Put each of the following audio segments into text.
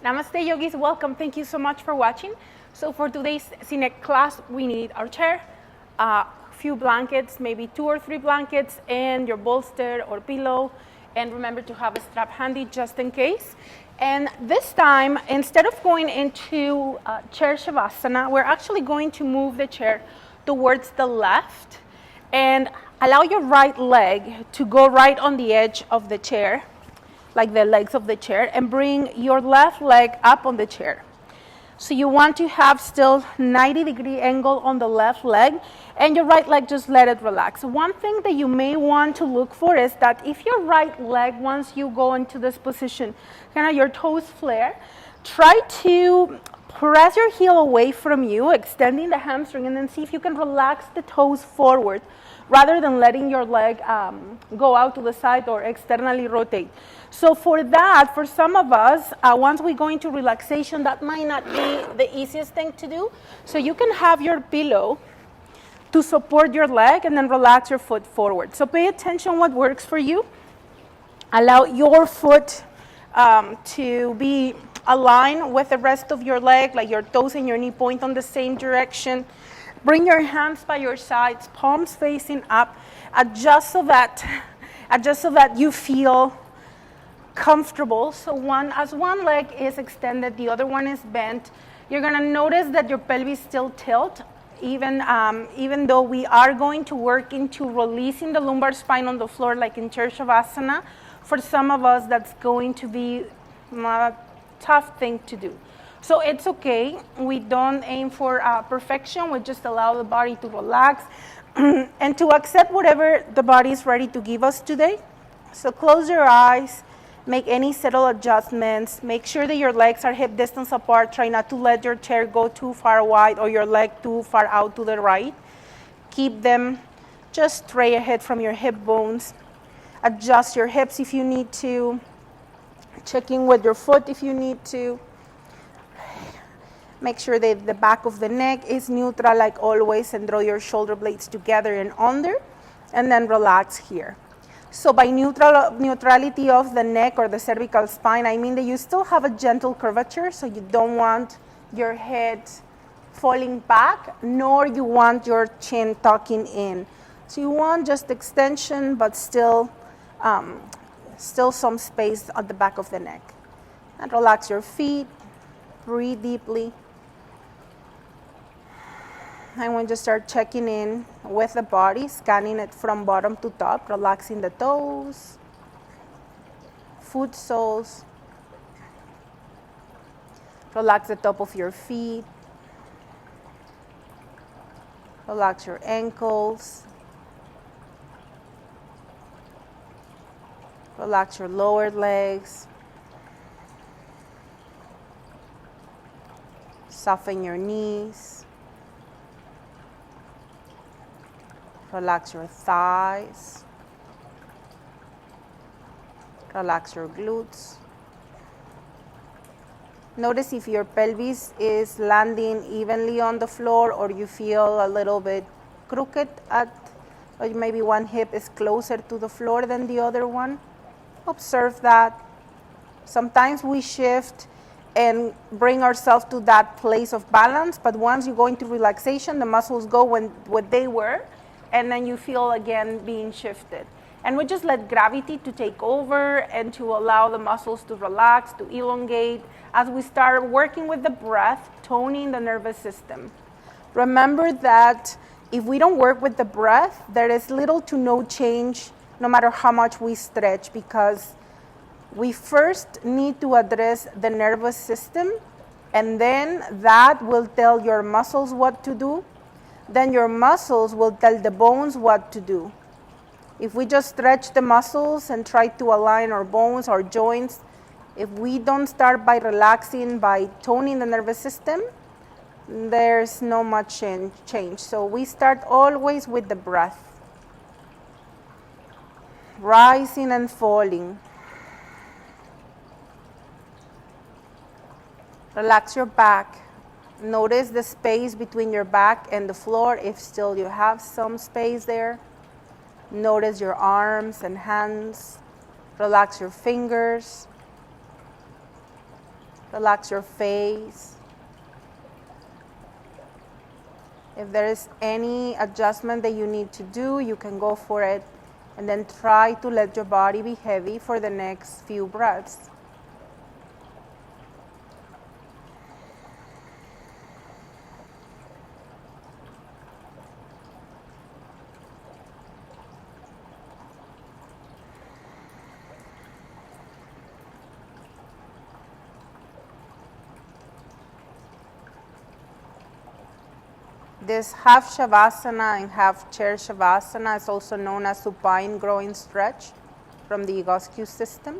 Namaste yogis, welcome. Thank you so much for watching. So for today's CINEC class, we need our chair, a few blankets, maybe 2 or 3 blankets, and your bolster or pillow. And remember to have a strap handy just in case. And this time, instead of going into chair shavasana, we're actually going to move the chair towards the left and allow your right leg to go right on the edge of the chair, like the legs of the chair, and bring your left leg up on the chair. So you want to have still 90-degree angle on the left leg, and your right leg, just let it relax. One thing that you may want to look for is that if your right leg, once you go into this position, kind of your toes flare, try to press your heel away from you, extending the hamstring, and then see if you can relax the toes forward rather than letting your leg go out to the side or externally rotate. So for that, for some of us, once we go into relaxation, that might not be the easiest thing to do. So you can have your pillow to support your leg and then relax your foot forward. So pay attention what works for you. Allow your foot to be aligned with the rest of your leg, like your toes and your knee point on the same direction. Bring your hands by your sides, palms facing up. Adjust so that you feel comfortable. So as one leg is extended, the other one is bent. You're gonna notice that your pelvis still tilt, even though we are going to work into releasing the lumbar spine on the floor like in chair shavasana. For some of us, that's going to be a tough thing to do. So it's okay. We don't aim for perfection. We just allow the body to relax and to accept whatever the body is ready to give us today. So close your eyes, make any subtle adjustments. Make sure that your legs are hip distance apart. Try not to let your chair go too far wide or your leg too far out to the right. Keep them just straight ahead from your hip bones. Adjust your hips if you need to. Check in with your foot if you need to. Make sure that the back of the neck is neutral like always, and draw your shoulder blades together and under, and then relax here. So by neutrality of the neck or the cervical spine, I mean that you still have a gentle curvature, so you don't want your head falling back, nor you want your chin tucking in. So you want just extension, but still some space at the back of the neck. And relax your feet, breathe deeply. I want to start checking in with the body, scanning it from bottom to top, relaxing the toes, foot soles. Relax the top of your feet. Relax your ankles. Relax your lower legs. Soften your knees. Relax your thighs. Relax your glutes. Notice if your pelvis is landing evenly on the floor or you feel a little bit crooked or maybe one hip is closer to the floor than the other one. Observe that. Sometimes we shift and bring ourselves to that place of balance, but once you go into relaxation, the muscles go what they were, and then you feel again being shifted. And we just let gravity to take over and to allow the muscles to relax, to elongate, as we start working with the breath, toning the nervous system. Remember that if we don't work with the breath, there is little to no change, no matter how much we stretch, because we first need to address the nervous system, and then that will tell your muscles what to do. Then your muscles will tell the bones what to do. If we just stretch the muscles and try to align our bones, our joints, if we don't start by relaxing, by toning the nervous system, there's no much change. So we start always with the breath. Rising and falling. Relax your back. Notice the space between your back and the floor, if still you have some space there. Notice your arms and hands. Relax your fingers. Relax your face. If there is any adjustment that you need to do, you can go for it. And then try to let your body be heavy for the next few breaths. This half Shavasana and half chair Shavasana is also known as supine groin stretch from the Egoscue system.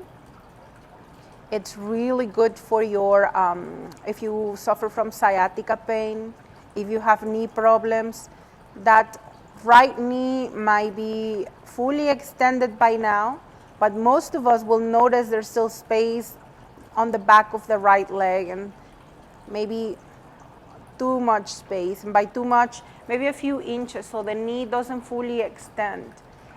It's really good for your, if you suffer from sciatica pain, if you have knee problems, that right knee might be fully extended by now, but most of us will notice there's still space on the back of the right leg and maybe too much space, and by too much, maybe a few inches, so the knee doesn't fully extend.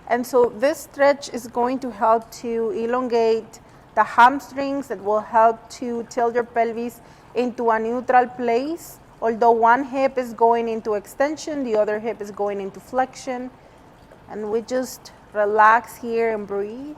And so this stretch is going to help to elongate the hamstrings, that will help to tilt your pelvis into a neutral place. Although one hip is going into extension, the other hip is going into flexion. And we just relax here and breathe.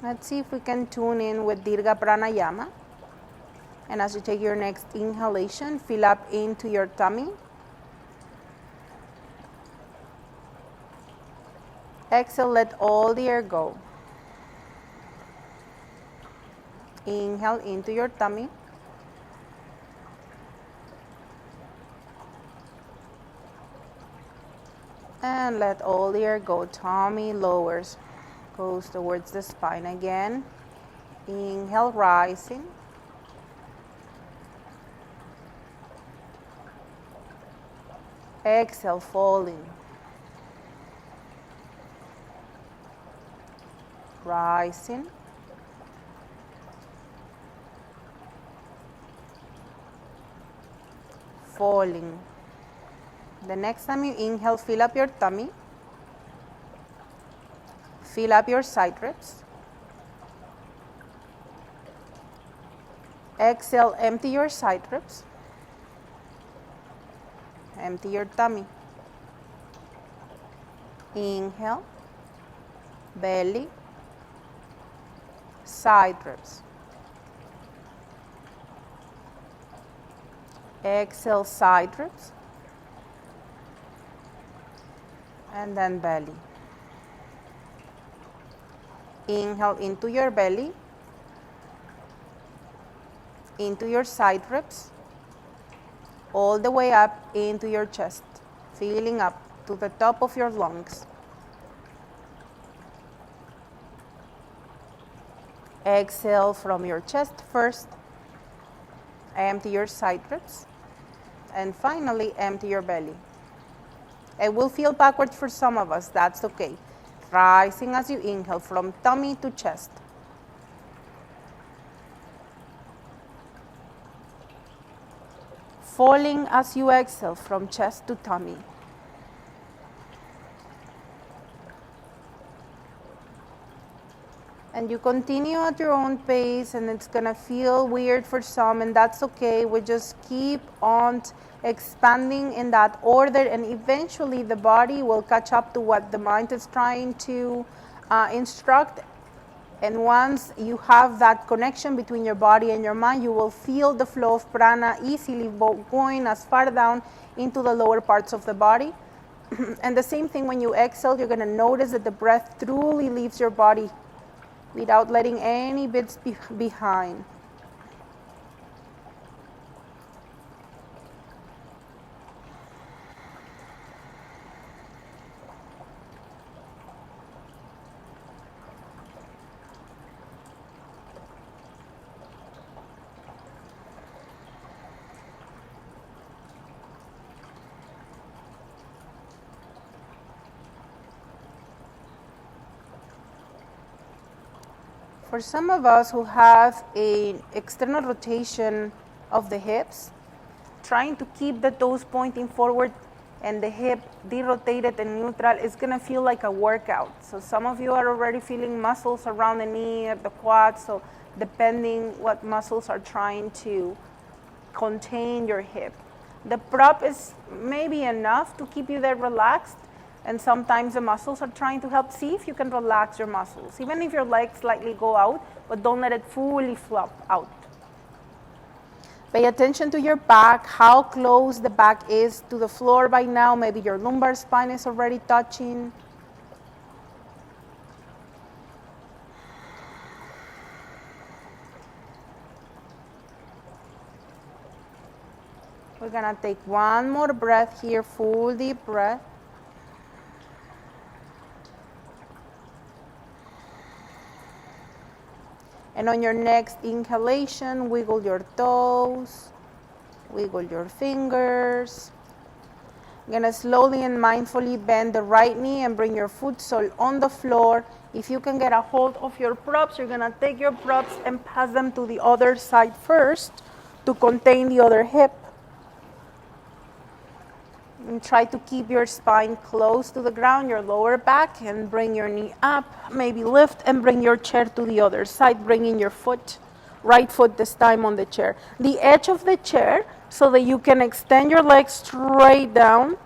Let's see if we can tune in with Dirga Pranayama. And as you take your next inhalation, fill up into your tummy. Exhale, let all the air go. Inhale into your tummy. And let all the air go. Tummy lowers. Goes towards the spine again. Inhale, rising. Exhale, falling. Rising. Falling. The next time you inhale, fill up your tummy. Fill up your side ribs. Exhale, empty your side ribs. Empty your tummy. Inhale, belly, side ribs. Exhale, side ribs. And then belly. Inhale into your belly, into your side ribs, all the way up into your chest, filling up to the top of your lungs. Exhale from your chest first, empty your side ribs, and finally empty your belly. It will feel backwards for some of us, that's okay. Rising as you inhale from tummy to chest. Falling as you exhale from chest to tummy. And you continue at your own pace, and it's gonna feel weird for some, and that's okay. We just keep on expanding in that order, and eventually the body will catch up to what the mind is trying to instruct. And once you have that connection between your body and your mind, you will feel the flow of prana easily going as far down into the lower parts of the body. And the same thing when you exhale, you're going to notice that the breath truly leaves your body without letting any bits behind. For for some of us who have an external rotation of the hips, trying to keep the toes pointing forward and the hip derotated and neutral is going to feel like a workout. So some of you are already feeling muscles around the knee, the quad, so depending what muscles are trying to contain your hip. The prop is maybe enough to keep you there relaxed, and sometimes the muscles are trying to help. See if you can relax your muscles, even if your legs slightly go out, but don't let it fully flop out. Pay attention to your back, how close the back is to the floor by now. Maybe your lumbar spine is already touching. We're gonna take one more breath here, full deep breath. And on your next inhalation, wiggle your toes, wiggle your fingers. You're gonna slowly and mindfully bend the right knee and bring your foot sole on the floor. If you can get a hold of your props, you're gonna take your props and pass them to the other side first to contain the other hip. And try to keep your spine close to the ground, your lower back, and bring your knee up. Maybe lift and bring your chair to the other side, bringing your foot, right foot this time on the chair. The edge of the chair so that you can extend your legs straight down.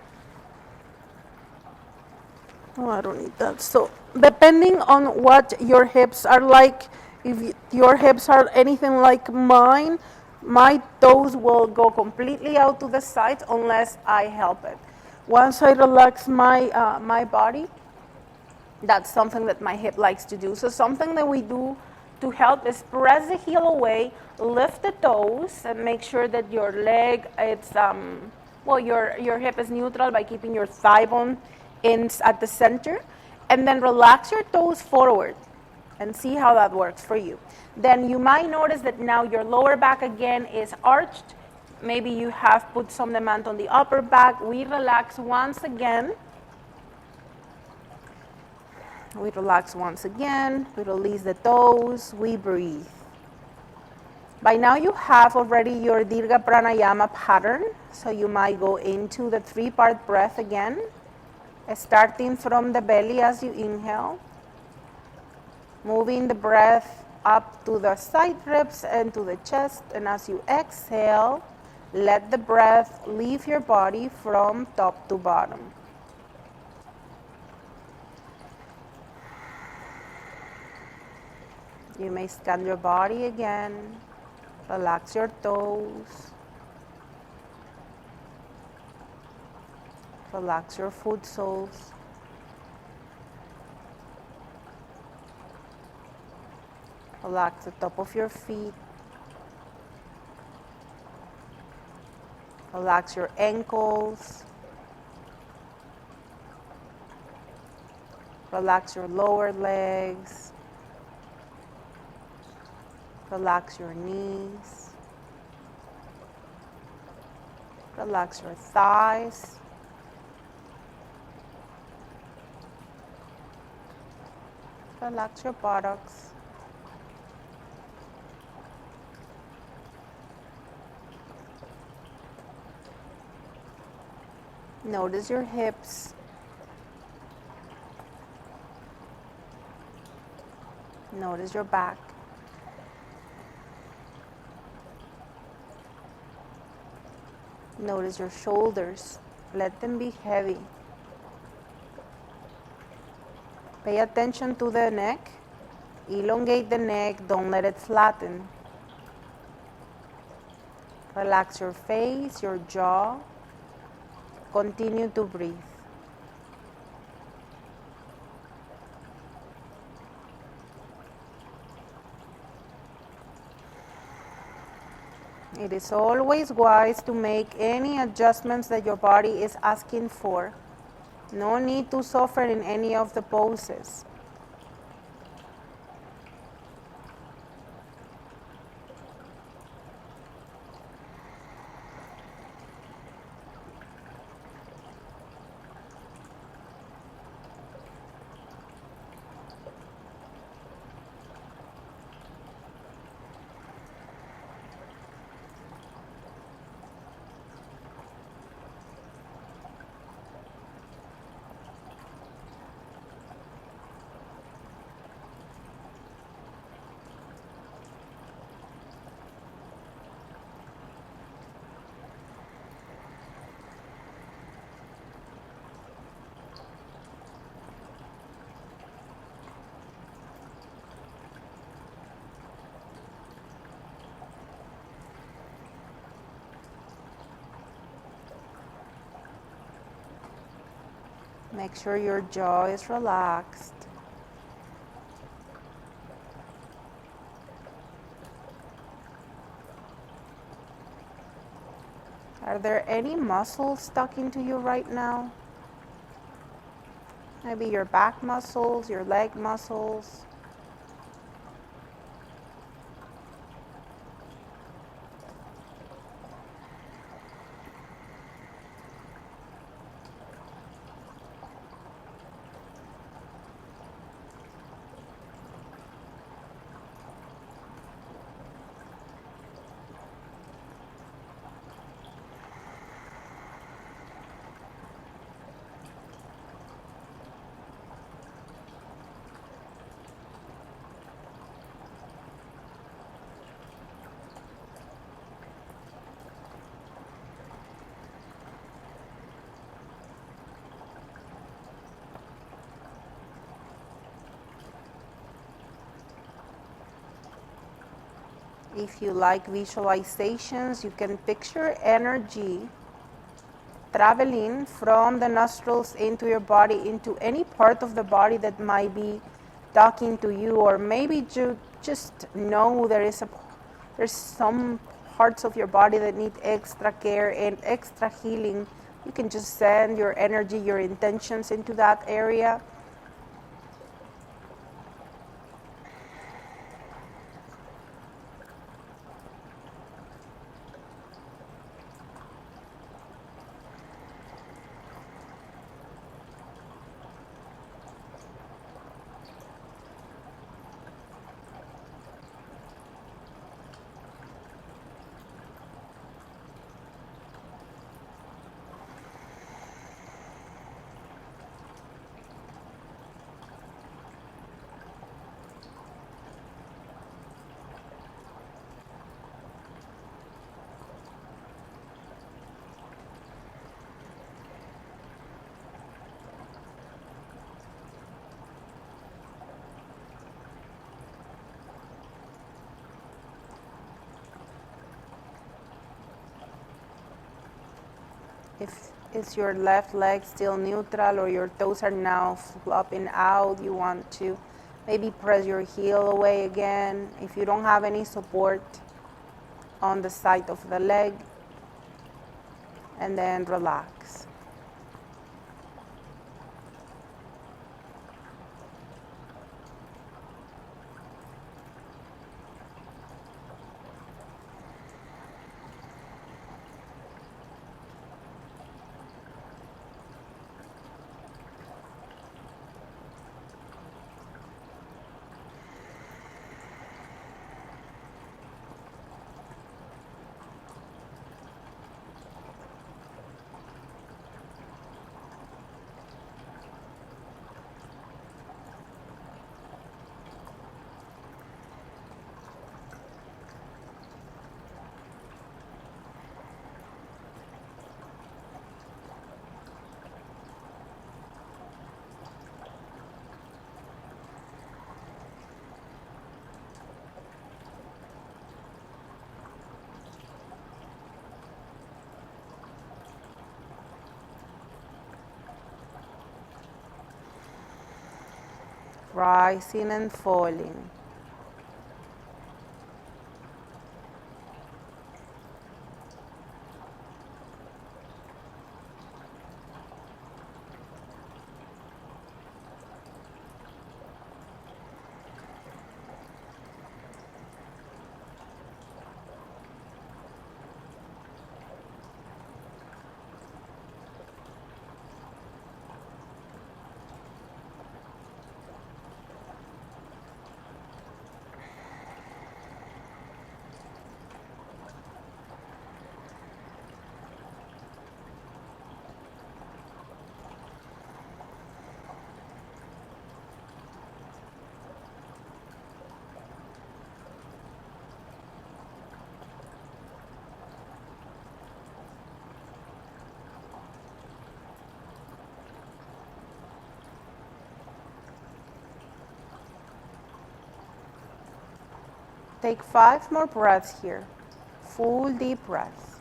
Oh, I don't need that. So depending on what your hips are like, if your hips are anything like mine, my toes will go completely out to the sides unless I help it. Once I relax my body, that's something that my hip likes to do. So something that we do to help is press the heel away, lift the toes, and make sure that your leg, your hip is neutral by keeping your thigh bone at the center, and then relax your toes forward and see how that works for you. Then you might notice that now your lower back again is arched. Maybe you have put some demand on the upper back. We relax once again. We relax once again. We release the toes. We breathe. By now you have already your Dirga Pranayama pattern. So you might go into the 3-part breath again, starting from the belly as you inhale. Moving the breath up to the side ribs and to the chest, and as you exhale, let the breath leave your body from top to bottom. You may scan your body again, relax your toes, relax your foot soles. Relax the top of your feet. Relax your ankles. Relax your lower legs. Relax your knees. Relax your thighs. Relax your buttocks. Notice your hips. Notice your back. Notice your shoulders. Let them be heavy. Pay attention to the neck. Elongate the neck. Don't let it flatten. Relax your face, your jaw. Continue to breathe. It is always wise to make any adjustments that your body is asking for. No need to suffer in any of the poses. Make sure your jaw is relaxed. Are there any muscles stuck into you right now? Maybe your back muscles, your leg muscles. If you like visualizations, you can picture energy traveling from the nostrils into your body, into any part of the body that might be talking to you, or maybe you just know there's some parts of your body that need extra care and extra healing. You can just send your energy, your intentions into that area. If is your left leg still neutral or your toes are now flopping out, you want to maybe press your heel away again. If you don't have any support on the side of the leg, and then relax. Rising and falling. Take 5 more breaths here. Full deep breaths.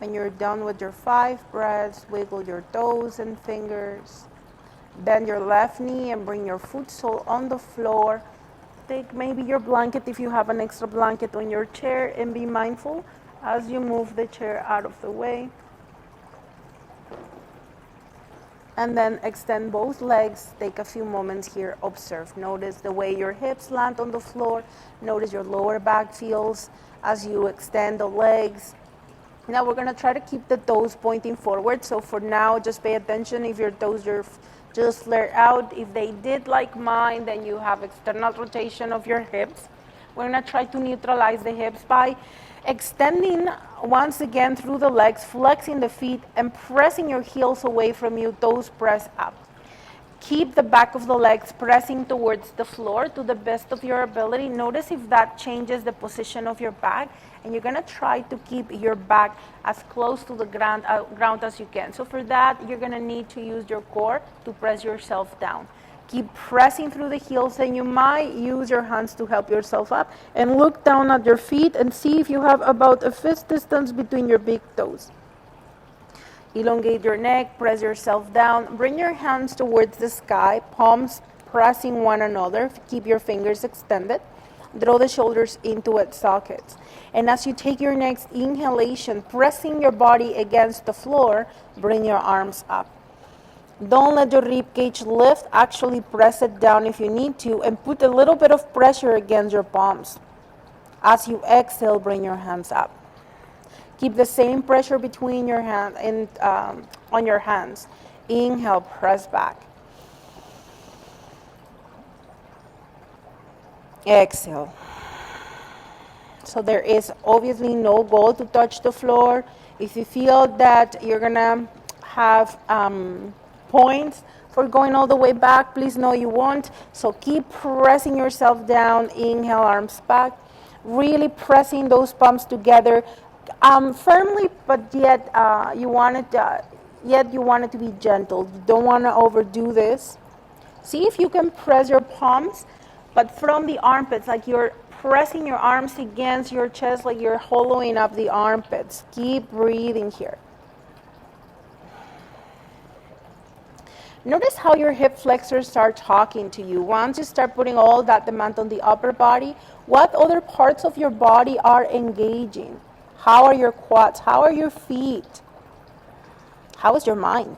When you're done with your 5 breaths, wiggle your toes and fingers. Bend your left knee and bring your foot sole on the floor. Take maybe your blanket if you have an extra blanket on your chair, and be mindful as you move the chair out of the way. And then extend both legs. Take a few moments here. Observe. Notice the way your hips land on the floor. Notice your lower back feels as you extend the legs. Now we're going to try to keep the toes pointing forward. So for now, just pay attention if your toes are just flare out. If they did like mine, then you have external rotation of your hips. We're going to try to neutralize the hips by extending once again through the legs, flexing the feet, and pressing your heels away from you, toes press up. Keep the back of the legs pressing towards the floor to the best of your ability. Notice if that changes the position of your back, and you're going to try to keep your back as close to the ground as you can. So for that, you're going to need to use your core to press yourself down. Keep pressing through the heels, and you might use your hands to help yourself up. And look down at your feet and see if you have about a fist distance between your big toes. Elongate your neck, press yourself down. Bring your hands towards the sky, palms pressing one another. Keep your fingers extended. Draw the shoulders into its sockets. And as you take your next inhalation, pressing your body against the floor, bring your arms up. Don't let your rib cage lift. Actually press it down if you need to, and put a little bit of pressure against your palms. As you exhale, bring your hands up. Keep the same pressure between your hands and on your hands. Inhale, press back. Exhale. So there is obviously no goal to touch the floor. If you feel that you're gonna have points for going all the way back, please know you won't. So keep pressing yourself down. Inhale, arms back. Really pressing those palms together. Firmly, but yet you want it to be gentle. You don't want to overdo this. See if you can press your palms, but from the armpits, like you're pressing your arms against your chest, like you're hollowing up the armpits. Keep breathing here. Notice how your hip flexors start talking to you. Once you start putting all that demand on the upper body, what other parts of your body are engaging? How are your quads? How are your feet? How is your mind?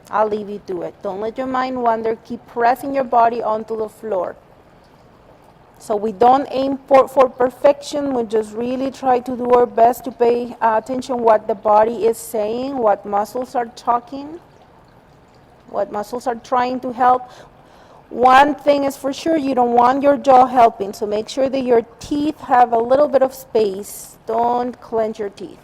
I'll leave you to it. Don't let your mind wander. Keep pressing your body onto the floor. So we don't aim for perfection. We just really try to do our best to pay attention what the body is saying, what muscles are talking, what muscles are trying to help. One thing is for sure, you don't want your jaw helping, so make sure that your teeth have a little bit of space. Don't clench your teeth.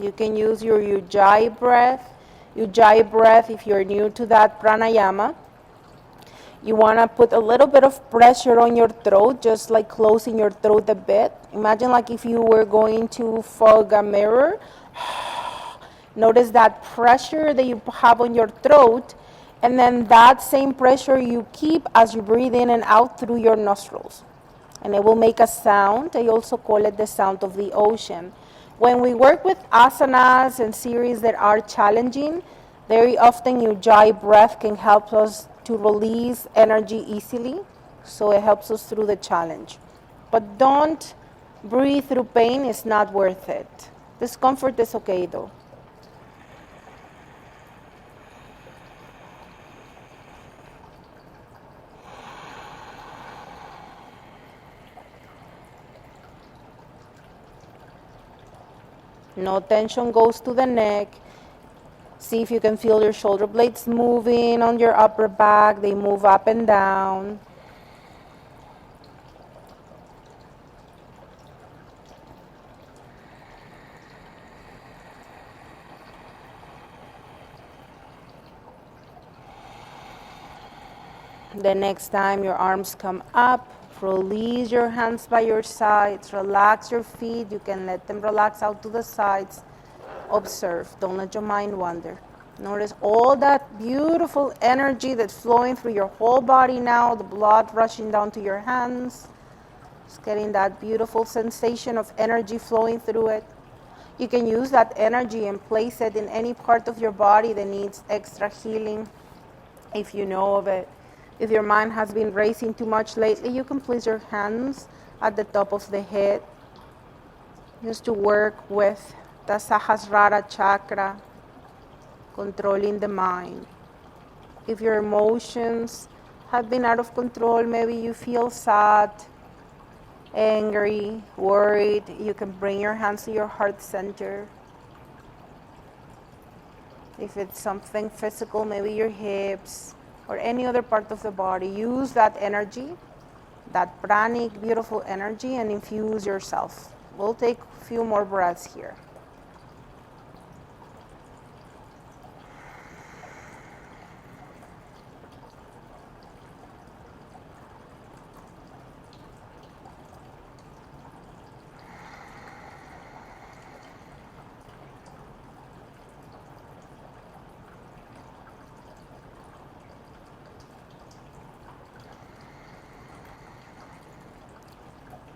You can use your Ujjayi breath. Ujjayi breath, if you're new to that pranayama, you want to put a little bit of pressure on your throat, just like closing your throat a bit. Imagine like if you were going to fog a mirror. Notice that pressure that you have on your throat, and then that same pressure you keep as you breathe in and out through your nostrils. And it will make a sound. I also call it the sound of the ocean. When we work with asanas and series that are challenging, very often Ujjayi breath can help us to release energy easily, so it helps us through the challenge. But don't breathe through pain, it's not worth it. Discomfort is okay though. No tension goes to the neck. See if you can feel your shoulder blades moving on your upper back. They move up and down. The next time your arms come up, release your hands by your sides, relax your feet. You can let them relax out to the sides. Observe, don't let your mind wander. Notice all that beautiful energy that's flowing through your whole body now, the blood rushing down to your hands. Just getting that beautiful sensation of energy flowing through it. You can use that energy and place it in any part of your body that needs extra healing, if you know of it. If your mind has been racing too much lately, you can place your hands at the top of the head just to work with the Sahasrara chakra, controlling the mind. If your emotions have been out of control, maybe you feel sad, angry, worried, you can bring your hands to your heart center. If it's something physical, maybe your hips or any other part of the body, use that energy, that pranic, beautiful energy, and infuse yourself. We'll take a few more breaths here.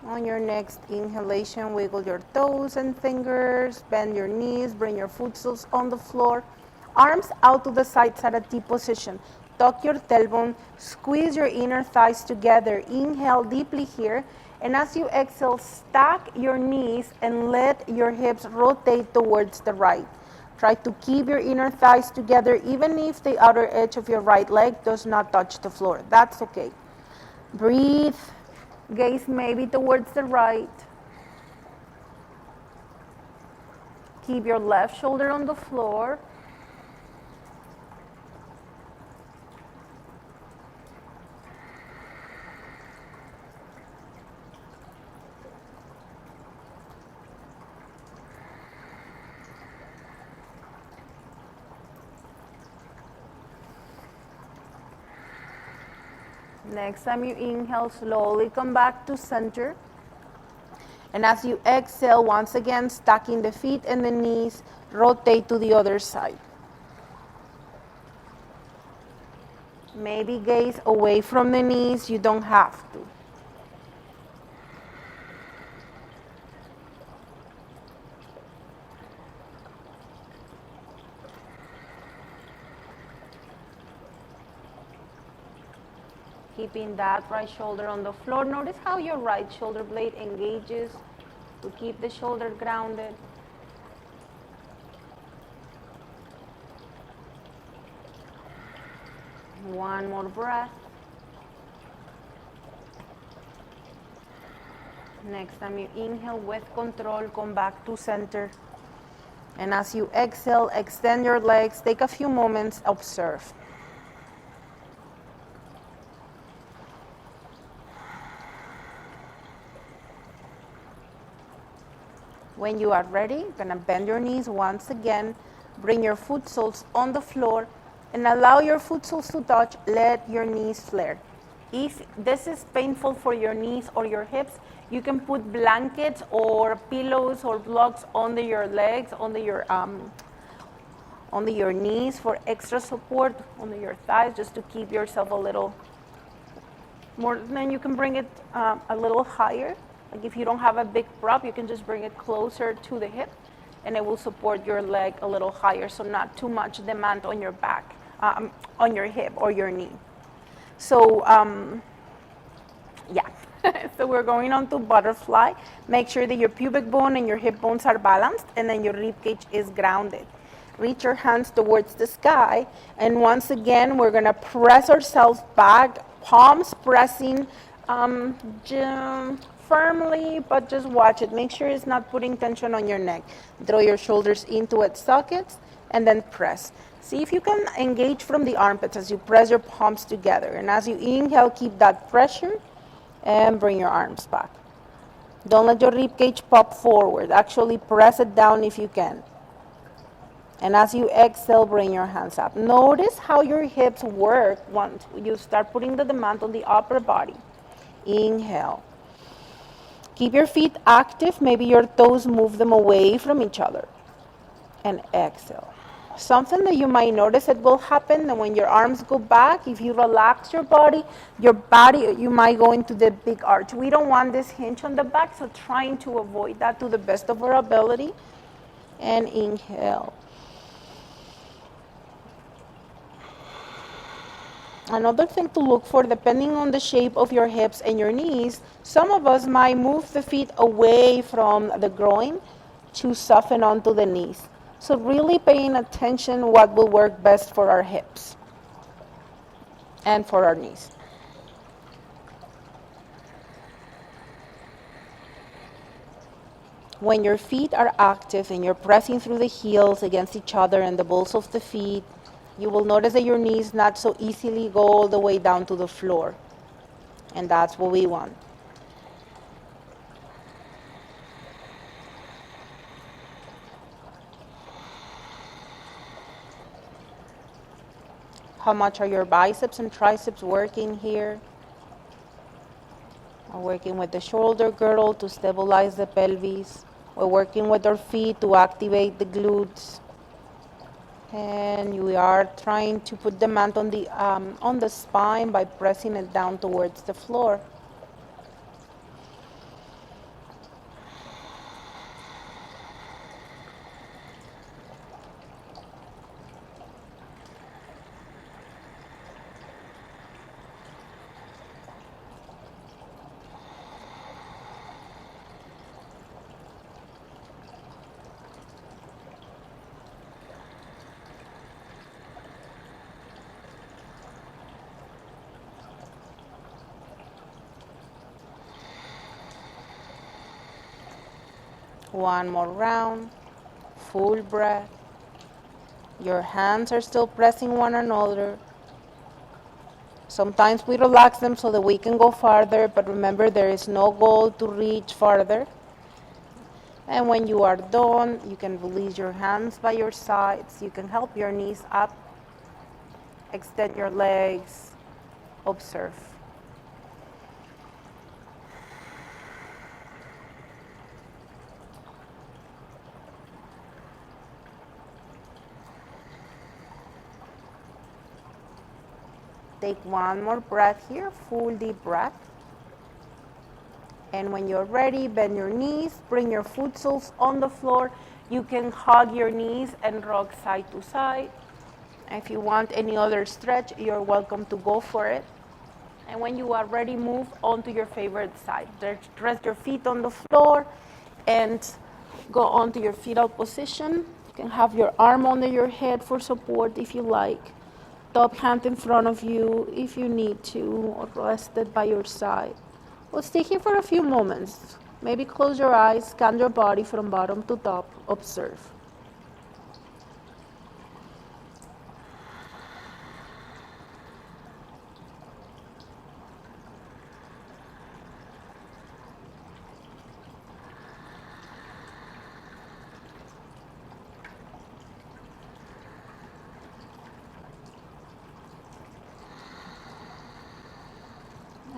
On your next inhalation, wiggle your toes and fingers, bend your knees, bring your foot soles on the floor, arms out to the sides at a T position. Tuck your tailbone, squeeze your inner thighs together. Inhale deeply here, and as you exhale, stack your knees and let your hips rotate towards the right. Try to keep your inner thighs together even if the outer edge of your right leg does not touch the floor. That's okay. Breathe. Gaze maybe towards the right. Keep your left shoulder on the floor. Next time you inhale, slowly come back to center. And as you exhale, once again, stacking the feet and the knees, rotate to the other side. Maybe gaze away from the knees, you don't have to. Keeping that right shoulder on the floor. Notice how your right shoulder blade engages to keep the shoulder grounded. One more breath. Next time you inhale with control, come back to center. And as you exhale, extend your legs. Take a few moments, observe. When you are ready, you're going to bend your knees once again. Bring your foot soles on the floor and allow your foot soles to touch. Let your knees flare. If this is painful for your knees or your hips, you can put blankets or pillows or blocks under your legs, under your knees for extra support, under your thighs, just to keep yourself a little more. Then you can bring it a little higher. Like if you don't have a big prop, you can just bring it closer to the hip and it will support your leg a little higher, so not too much demand on your back, on your hip or your knee. So, yeah. So we're going on to butterfly. Make sure that your pubic bone and your hip bones are balanced and then your rib cage is grounded. Reach your hands towards the sky, and once again, we're gonna press ourselves back, palms pressing, firmly, but just watch it. Make sure it's not putting tension on your neck. Draw your shoulders into its sockets and then press. See if you can engage from the armpits as you press your palms together. And as you inhale, keep that pressure and bring your arms back. Don't let your rib cage pop forward. Actually, press it down if you can. And as you exhale, bring your hands up. Notice how your hips work once you start putting the demand on the upper body. Inhale. Keep your feet active. Maybe your toes, move them away from each other. And exhale. Something that you might notice that will happen when your arms go back, if you relax your body, you might go into the big arch. We don't want this hinge on the back, so trying to avoid that to the best of our ability. And inhale. Another thing to look for, depending on the shape of your hips and your knees, some of us might move the feet away from the groin to soften onto the knees. So really paying attention what will work best for our hips and for our knees. When your feet are active and you're pressing through the heels against each other and the balls of the feet, you will notice that your knees not so easily go all the way down to the floor. And that's what we want. How much are your biceps and triceps working here? We're working with the shoulder girdle to stabilize the pelvis. We're working with our feet to activate the glutes. And we are trying to put demand on the spine by pressing it down towards the floor. One more round, full breath. Your hands are still pressing one another. Sometimes we relax them so that we can go farther, but remember there is no goal to reach farther. And when you are done, you can release your hands by your sides. You can help your knees up, extend your legs, observe. Take one more breath here, full deep breath. And when you're ready, bend your knees, bring your foot soles on the floor. You can hug your knees and rock side to side. If you want any other stretch, you're welcome to go for it. And when you are ready, move on to your favorite side. Rest your feet on the floor and go on to your fetal position. You can have your arm under your head for support if you like. Top hand in front of you if you need to, or rested by your side. We'll stay here for a few moments. Maybe close your eyes, scan your body from bottom to top, observe.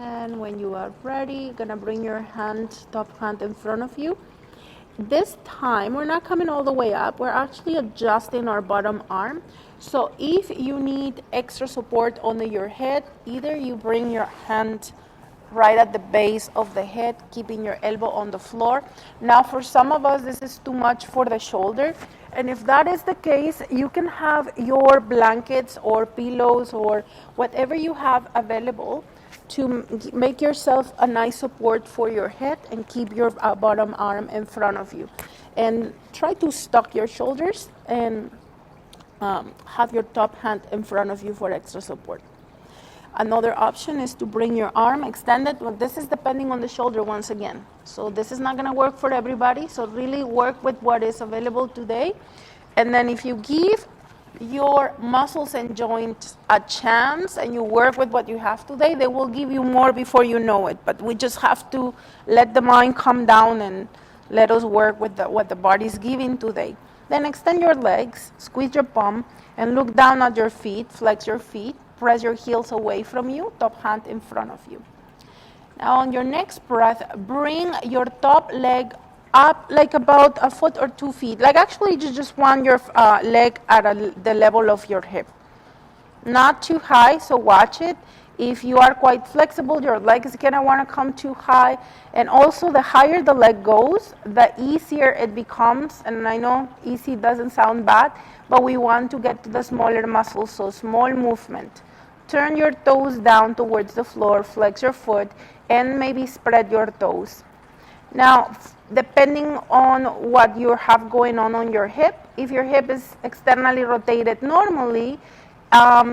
And when you are ready, you're gonna bring your hand, top hand in front of you. This time, we're not coming all the way up. We're actually adjusting our bottom arm. So if you need extra support under your head, either you bring your hand right at the base of the head, keeping your elbow on the floor. Now, for some of us, this is too much for the shoulder. And if that is the case, you can have your blankets or pillows or whatever you have available to make yourself a nice support for your head and keep your bottom arm in front of you. And try to stock your shoulders and have your top hand in front of you for extra support. Another option is to bring your arm extended. Well, this is depending on the shoulder once again. So this is not gonna work for everybody. So really work with what is available today. And then if you give your muscles and joints a chance and you work with what you have today, they will give you more before you know it. But we just have to let the mind come down and let us work with what the body is giving today. Then extend your legs, squeeze your palm, and look down at your feet. Flex your feet. Press your heels away from you, top hand in front of you. Now on your next breath, bring your top leg up like about a foot or 2 feet. Like actually you just want your leg at the level of your hip. Not too high, so watch it. If you are quite flexible, your leg is gonna wanna come too high. And also the higher the leg goes, the easier it becomes. And I know easy doesn't sound bad, but we want to get to the smaller muscles, so small movement. Turn your toes down towards the floor, flex your foot, and maybe spread your toes. Now, depending on what you have going on your hip, if your hip is externally rotated normally,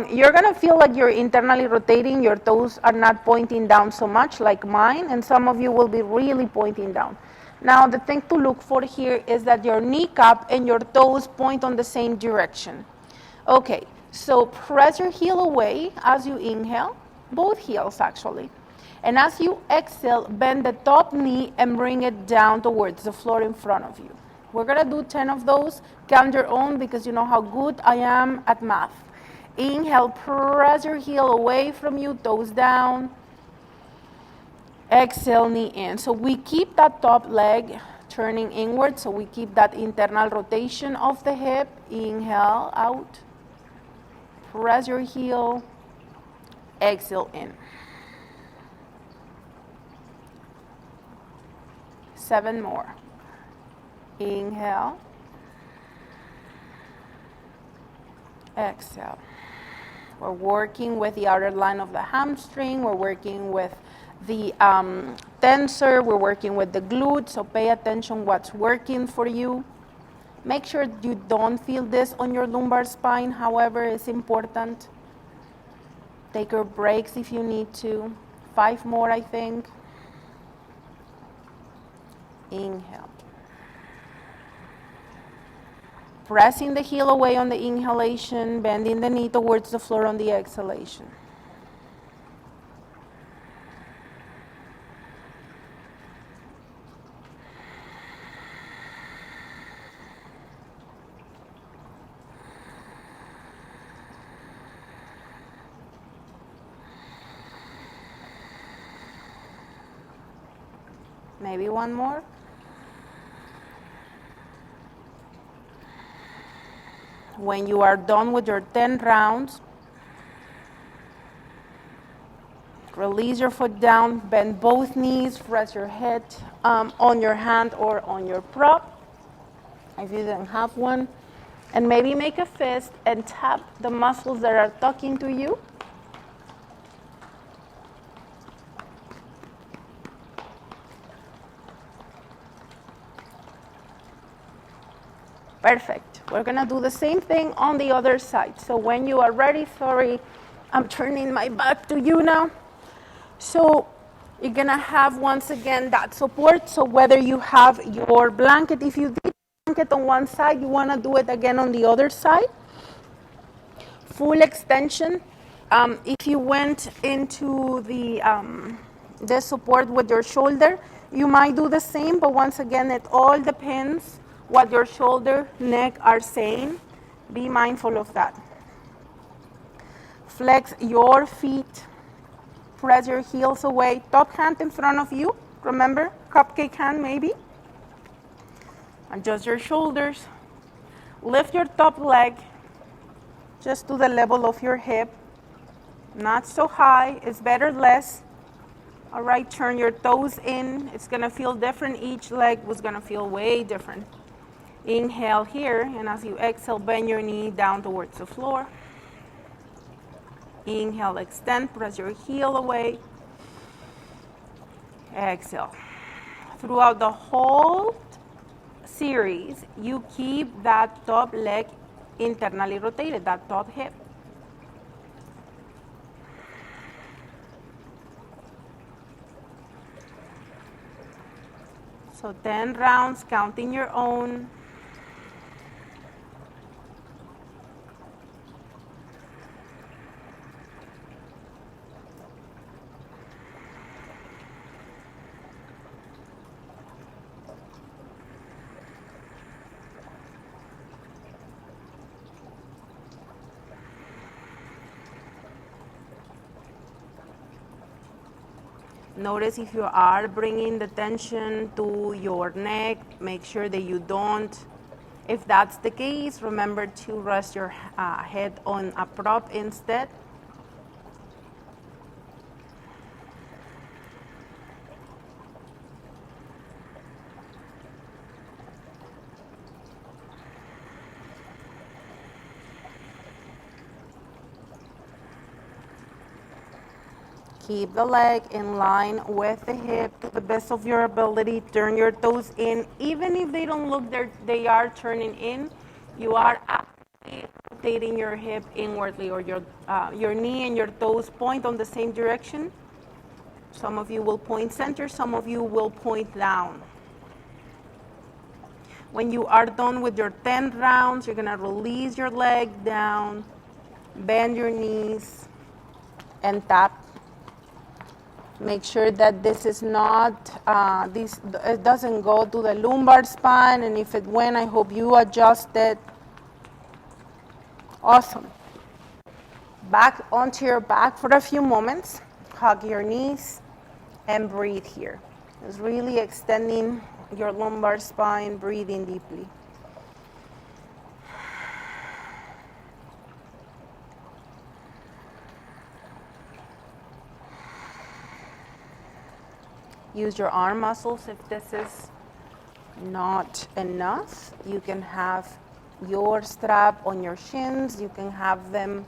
you're gonna feel like you're internally rotating, your toes are not pointing down so much like mine, and some of you will be really pointing down. Now, the thing to look for here is that your kneecap and your toes point on the same direction. Okay, so press your heel away as you inhale, both heels actually. And as you exhale, bend the top knee and bring it down towards the floor in front of you. We're gonna do 10 of those. Count your own because you know how good I am at math. Inhale, press your heel away from you, toes down. Exhale, knee in. So we keep that top leg turning inward, so we keep that internal rotation of the hip. Inhale, out. Press your heel. Exhale, in. 7 more. Inhale. Exhale. We're working with the outer line of the hamstring. We're working with the tensor. We're working with the glute. So pay attention what's working for you. Make sure you don't feel this on your lumbar spine. However, it's important. Take your breaks if you need to. 5 more, I think. Inhale. Pressing the heel away on the inhalation, bending the knee towards the floor on the exhalation. Maybe one more. When you are done with your 10 rounds, release your foot down, bend both knees, rest your head on your hand or on your prop, if you don't have one, and maybe make a fist and tap the muscles that are talking to you. Perfect. We're gonna do the same thing on the other side. So when you are ready, sorry, I'm turning my back to you now. So you're gonna have, once again, that support. So whether you have your blanket, if you did blanket on one side, you wanna do it again on the other side. Full extension. If you went into the support with your shoulder, you might do the same, but once again, it all depends what your shoulder, neck are saying. Be mindful of that. Flex your feet. Press your heels away. Top hand in front of you. Remember, cupcake hand maybe. Adjust your shoulders. Lift your top leg just to the level of your hip. Not so high. It's better less. All right, turn your toes in. It's gonna feel different. Each leg was gonna feel way different. Inhale here, and as you exhale, bend your knee down towards the floor. Inhale, extend, press your heel away. Exhale. Throughout the whole series, you keep that top leg internally rotated, that top hip. So 10 rounds, counting your own. Notice if you are bringing the tension to your neck, make sure that you don't. If that's the case, remember to rest your head on a prop instead. Keep the leg in line with the hip to the best of your ability. Turn your toes in. Even if they don't look there, they are turning in. You are actually rotating your hip inwardly, or your knee and your toes point on the same direction. Some of you will point center, some of you will point down. When you are done with your 10 rounds, you're gonna release your leg down, bend your knees, and tap. Make sure that this is not, it doesn't go to the lumbar spine, and if it went, I hope you adjust it. Awesome. Back onto your back for a few moments. Hug your knees and breathe here. It's really extending your lumbar spine, breathing deeply. Use your arm muscles if this is not enough. You can have your strap on your shins. You can have them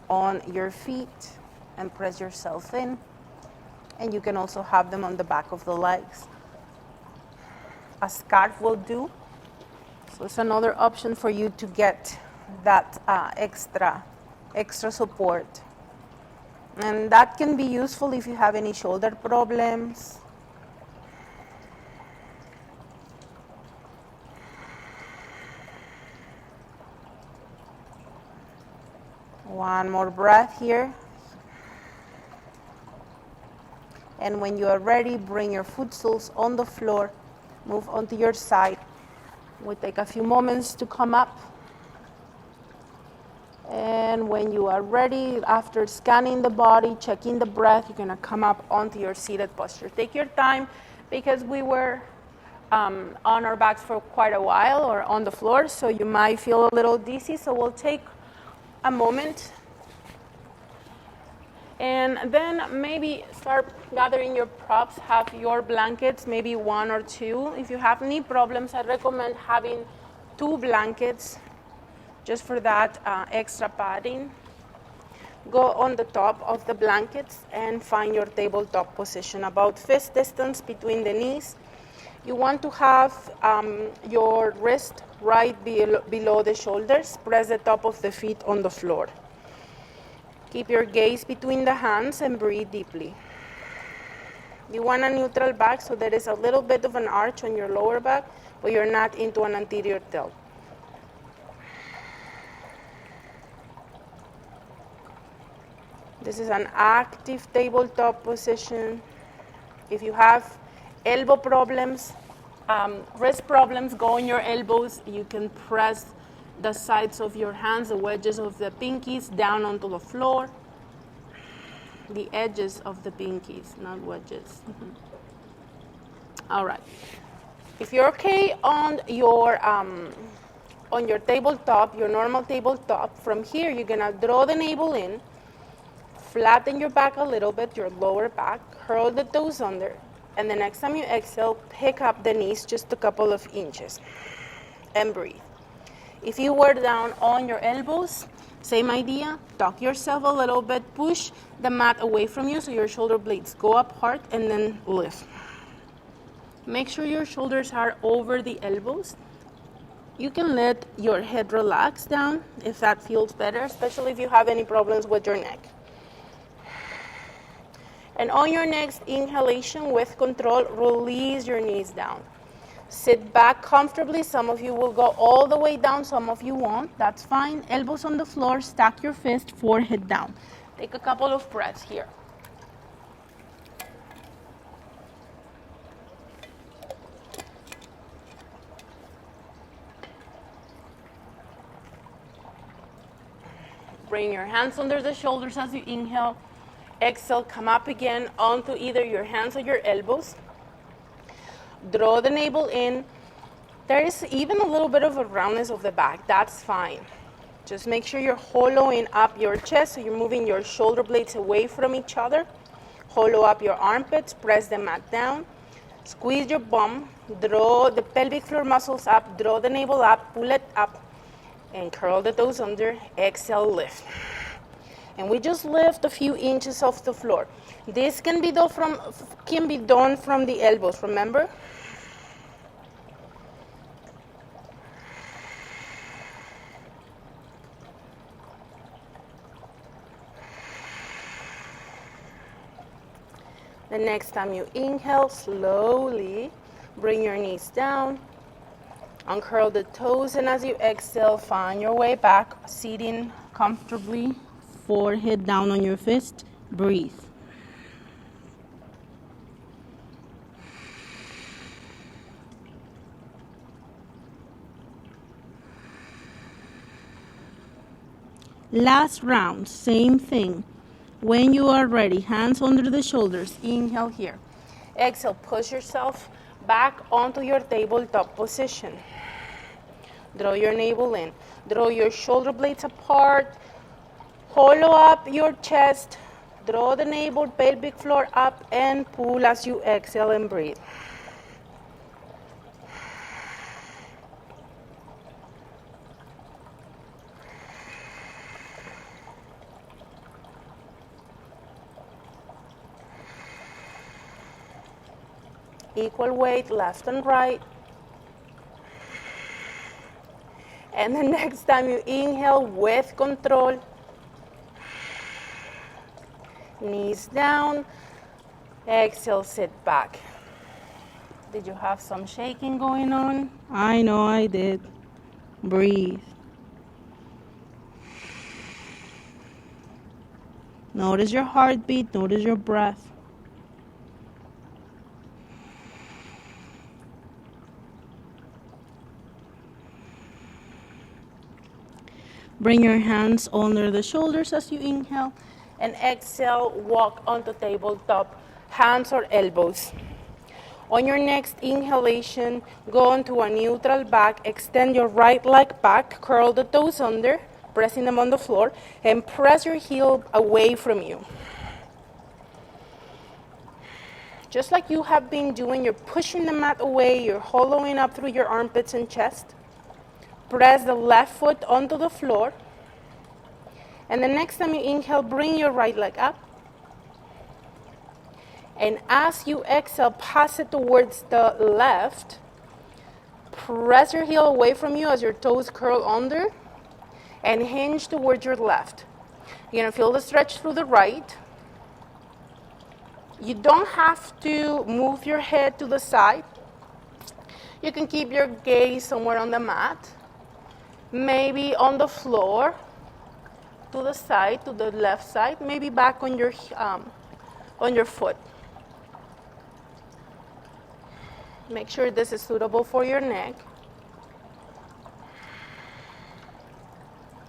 on your feet and press yourself in. And you can also have them on the back of the legs. A scarf will do. So it's another option for you to get that extra support. And that can be useful if you have any shoulder problems. One more breath here. And when you are ready, bring your footstools on the floor, move onto your side. We'll take a few moments to come up. And when you are ready, after scanning the body, checking the breath, you're gonna come up onto your seated posture. Take your time, because we were on our backs for quite a while, or on the floor, so you might feel a little dizzy, so we'll take a moment. And then maybe start gathering your props, have your blankets, maybe one or two. If you have knee problems, I recommend having 2 blankets just for that extra padding. Go on the top of the blankets and find your tabletop position, about fist distance between the knees. You want to have your wrist right below the shoulders. Press the top of the feet on the floor. Keep your gaze between the hands and breathe deeply. You want a neutral back, so there is a little bit of an arch on your lower back, but you're not into an anterior tilt. This is an active tabletop position. If you have elbow problems, wrist problems, go on your elbows. You can press the sides of your hands, the wedges of the pinkies, down onto the floor. The edges of the pinkies, not wedges. All right. If you're okay on your tabletop, your normal tabletop, from here you're gonna draw the navel in, flatten your back a little bit, your lower back, curl the toes under, and the next time you exhale, pick up the knees just a couple of inches and breathe. If you were down on your elbows, same idea, tuck yourself a little bit, push the mat away from you so your shoulder blades go up hard, and then lift. Make sure your shoulders are over the elbows. You can let your head relax down if that feels better, especially if you have any problems with your neck. And on your next inhalation, with control, release your knees down. Sit back comfortably. Some of you will go all the way down, some of you won't. That's fine. Elbows on the floor, stack your fist, forehead down. Take a couple of breaths here. Bring your hands under the shoulders as you inhale, Exhale, come up again onto either your hands or your elbows. Draw the navel in. There is even a little bit of a roundness of the back. That's fine. Just make sure you're hollowing up your chest, so you're moving your shoulder blades away from each other. Hollow up your armpits, press the mat down. Squeeze your bum, draw the pelvic floor muscles up, draw the navel up, pull it up, and curl the toes under. Exhale, lift. And we just lift a few inches off the floor. This can be done from the elbows, remember? The next time you inhale, slowly bring your knees down, uncurl the toes, and as you exhale, find your way back, sitting comfortably, forehead down on your fist. Breathe. Last round, same thing. When you are ready, hands under the shoulders, inhale here. Exhale, push yourself back onto your tabletop position. Draw your navel in. Draw your shoulder blades apart. Hollow up your chest. Draw the navel, pelvic floor up, and pull as you exhale and breathe. Equal weight, left and right. And the next time you inhale with control, knees down, exhale, sit back. Did you have some shaking going on? I know I did. Breathe. Notice your heartbeat, notice your breath. Bring your hands under the shoulders as you inhale, and exhale, walk onto tabletop, hands or elbows. On your next inhalation, go onto a neutral back, extend your right leg back, curl the toes under, pressing them on the floor, and press your heel away from you. Just like you have been doing, you're pushing the mat away, you're hollowing up through your armpits and chest. Press the left foot onto the floor. And the next time you inhale, bring your right leg up. And as you exhale, pass it towards the left. Press your heel away from you as your toes curl under. And hinge towards your left. You're going to feel the stretch through the right. You don't have to move your head to the side. You can keep your gaze somewhere on the mat. Maybe on the floor, to the side, to the left side, maybe back on your foot. Make sure this is suitable for your neck.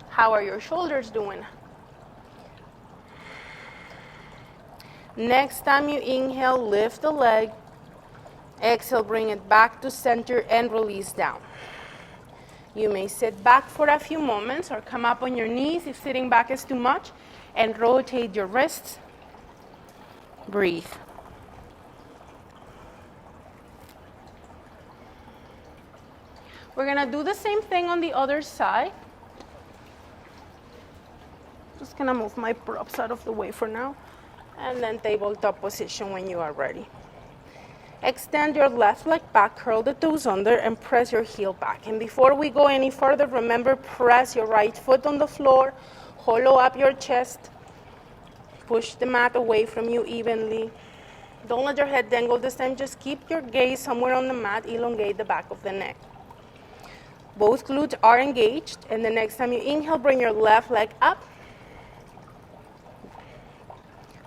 How are your shoulders doing? Next time you inhale, lift the leg. Exhale, bring it back to center and release down. You may sit back for a few moments or come up on your knees if sitting back is too much, and rotate your wrists. Breathe. We're going to do the same thing on the other side. Just going to move my props out of the way for now, and then tabletop position when you are ready. Extend your left leg back, curl the toes under, and press your heel back. And before we go any further, remember, press your right foot on the floor, hollow up your chest, push the mat away from you evenly. Don't let your head dangle this time, just keep your gaze somewhere on the mat, elongate the back of the neck. Both glutes are engaged, and the next time you inhale, bring your left leg up.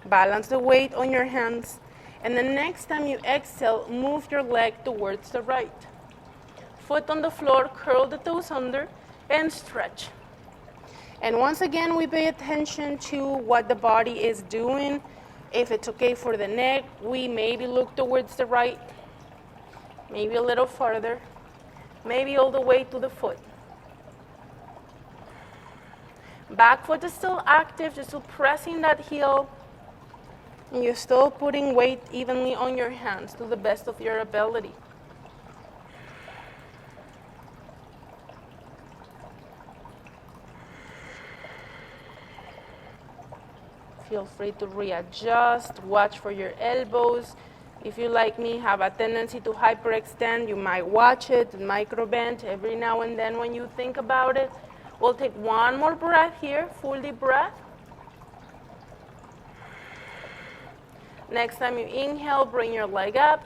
Balance the weight on your hands. And the next time you exhale, move your leg towards the right. Foot on the floor, curl the toes under, and stretch. And once again, we pay attention to what the body is doing If it's okay for the neck, we maybe look towards the right, maybe a little further, maybe all the way to the foot. Back foot is still active, you're still pressing that heel, and you're still putting weight evenly on your hands to the best of your ability. Feel free to readjust, watch for your elbows. If you, like me, have a tendency to hyperextend, you might watch it, microbend every now and then when you think about it. We'll take one more breath here, full deep breath. Next time you inhale, bring your leg up.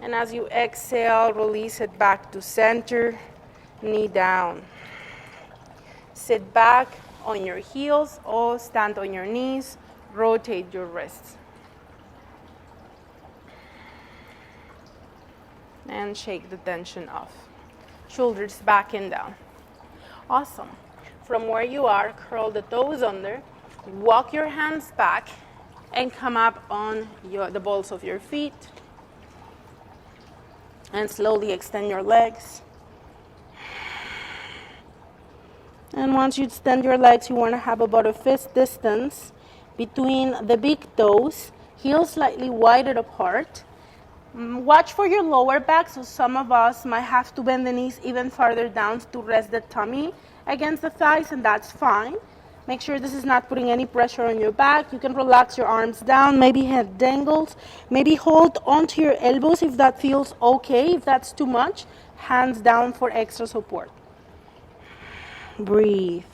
And as you exhale, release it back to center, knee down. Sit back on your heels or stand on your knees. Rotate your wrists. And shake the tension off. Shoulders back and down. Awesome. From where you are, curl the toes under, walk your hands back, and come up on the balls of your feet. And slowly extend your legs. And once you extend your legs, you want to have about a fist distance between the big toes, heels slightly wider apart. Watch for your lower back, so some of us might have to bend the knees even farther down to rest the tummy against the thighs, and that's fine. Make sure this is not putting any pressure on your back. You can relax your arms down, maybe head dangles, maybe hold onto your elbows if that feels okay. If that's too much, hands down for extra support. Breathe.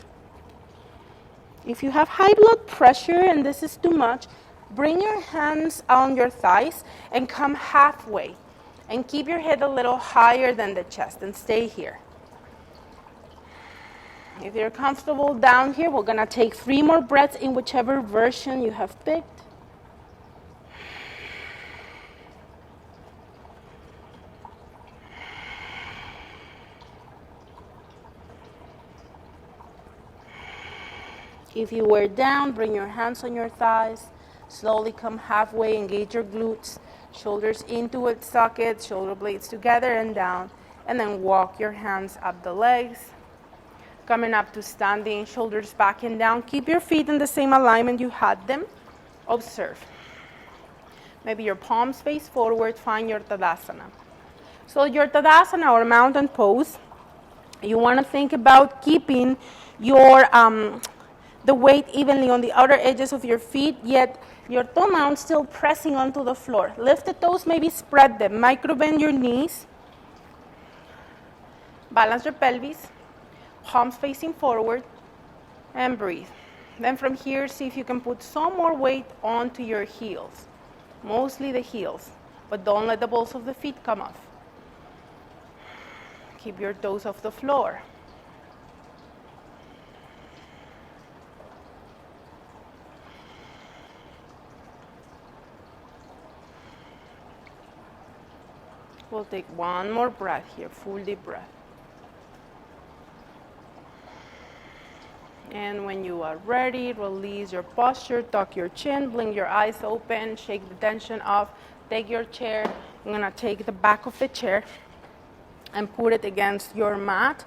If you have high blood pressure and this is too much, bring your hands on your thighs and come halfway. And keep your head a little higher than the chest and stay here. If you're comfortable down here, we're going to take 3 more breaths in whichever version you have picked. If you were down, bring your hands on your thighs. Slowly come halfway, engage your glutes, shoulders into its sockets, shoulder blades together and down. And then walk your hands up the legs. Coming up to standing, shoulders back and down. Keep your feet in the same alignment you had them. Observe. Maybe your palms face forward, find your Tadasana. So your Tadasana or mountain pose, you want to think about keeping your the weight evenly on the outer edges of your feet, yet your toe mount still pressing onto the floor. Lift the toes, maybe spread them. Micro-bend your knees. Balance your pelvis. Palms facing forward. And breathe. Then from here, see if you can put some more weight onto your heels. Mostly the heels. But don't let the balls of the feet come off. Keep your toes off the floor. We'll take one more breath here, full deep breath. And when you are ready, release your posture, tuck your chin, blink your eyes open, shake the tension off, take your chair. I'm gonna take the back of the chair and put it against your mat.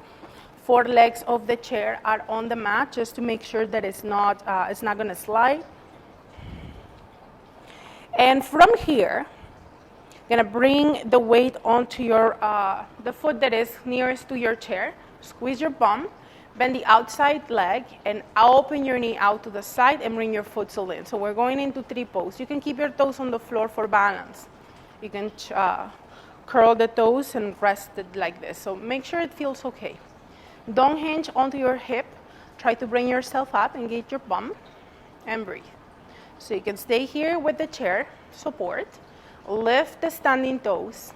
4 legs of the chair are on the mat just to make sure that it's not gonna slide. And from here, gonna bring the weight onto your the foot that is nearest to your chair. Squeeze your bum, bend the outside leg, and open your knee out to the side and bring your foot still in. So we're going into 3 pose. You can keep your toes on the floor for balance. You can curl the toes and rest it like this. So make sure it feels okay. Don't hinge onto your hip. Try to bring yourself up, engage your bum, and breathe. So you can stay here with the chair support. Lift the standing toes,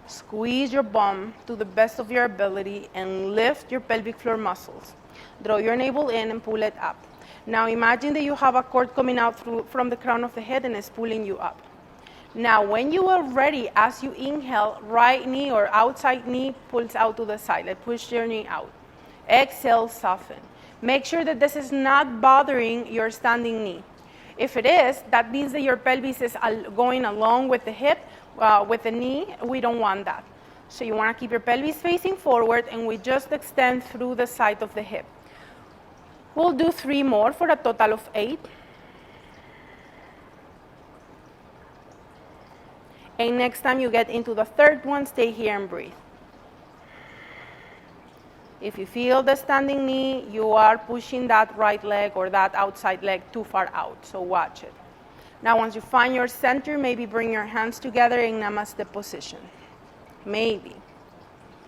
squeeze your bum to the best of your ability, and lift your pelvic floor muscles. Draw your navel in and pull it up. Now imagine that you have a cord coming out from the crown of the head and it's pulling you up. Now when you are ready, as you inhale, right knee or outside knee pulls out to the side. Like push your knee out. Exhale, soften. Make sure that this is not bothering your standing knee. If it is, that means that your pelvis is going along with the hip, with the knee. We don't want that. So you want to keep your pelvis facing forward, and we just extend through the side of the hip. We'll do 3 more for a total of 8. And next time you get into the third one, stay here and breathe. If you feel the standing knee, you are pushing that right leg or that outside leg too far out, so watch it. Now once you find your center, maybe bring your hands together in Namaste position. Maybe.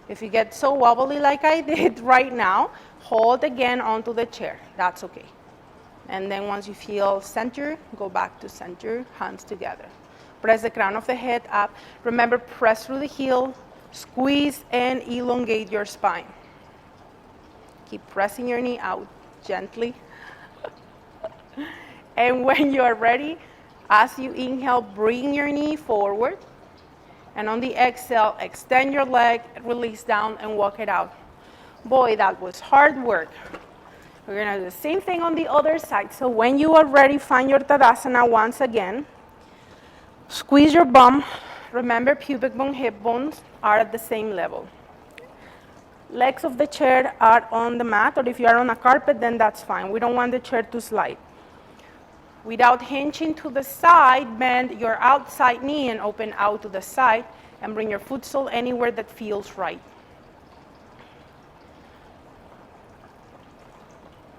If you get so wobbly like I did right now, hold again onto the chair. That's okay. And then once you feel center, go back to center, hands together. Press the crown of the head up. Remember, press through the heel, squeeze and elongate your spine. Keep pressing your knee out gently. And when you are ready, as you inhale, bring your knee forward. And on the exhale, extend your leg, release down, and walk it out. Boy, that was hard work. We're going to do the same thing on the other side. So when you are ready, find your Tadasana once again. Squeeze your bum. Remember, pubic bone, hip bones are at the same level. Legs of the chair are on the mat, or if you are on a carpet, then that's fine. We don't want the chair to slide. Without hinging to the side, bend your outside knee and open out to the side, and bring your foot sole anywhere that feels right.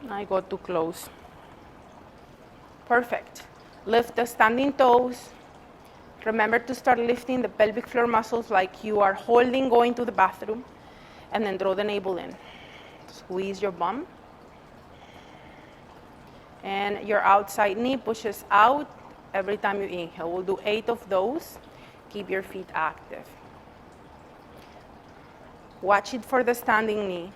I go too close. Perfect. Lift the standing toes. Remember to start lifting the pelvic floor muscles like you are holding going to the bathroom. And then draw the navel in. Squeeze your bum. And your outside knee pushes out every time you inhale. We'll do 8 of those. Keep your feet active. Watch it for the standing knee.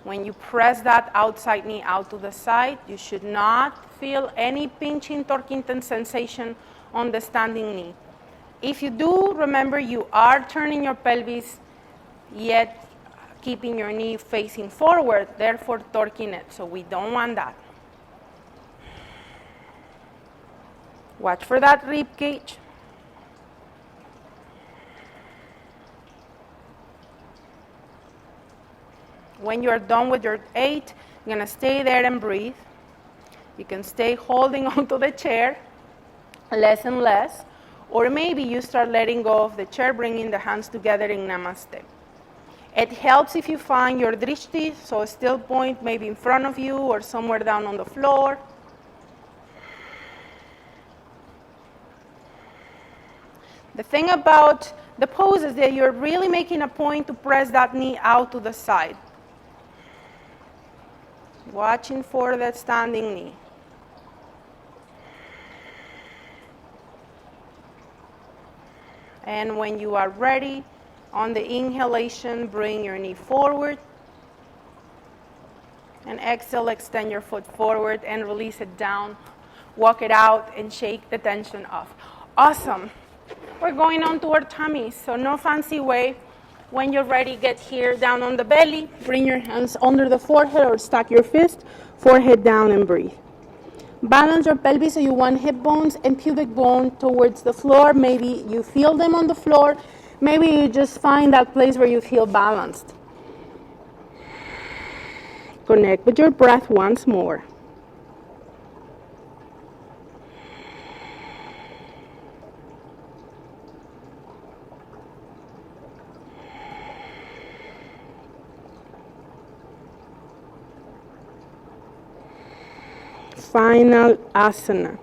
When you press that outside knee out to the side, you should not feel any pinching, torquing sensation on the standing knee. If you do, remember you are turning your pelvis, yet keeping your knee facing forward, therefore torquing it. So we don't want that. Watch for that rib cage. When you are done with your 8, you're going to stay there and breathe. You can stay holding onto the chair less and less, or maybe you start letting go of the chair, bringing the hands together in Namaste. It helps if you find your drishti, so a still point maybe in front of you or somewhere down on the floor. The thing about the pose is that you're really making a point to press that knee out to the side. Watching for that standing knee. And when you are ready, on the inhalation, bring your knee forward. And exhale, extend your foot forward and release it down. Walk it out and shake the tension off. Awesome. We're going on to our tummies, so no fancy way. When you're ready, get here down on the belly. Bring your hands under the forehead or stack your fist, forehead down and breathe. Balance your pelvis so you want hip bones and pubic bone towards the floor. Maybe you feel them on the floor. Maybe you just find that place where you feel balanced. Connect with your breath once more. Final asana.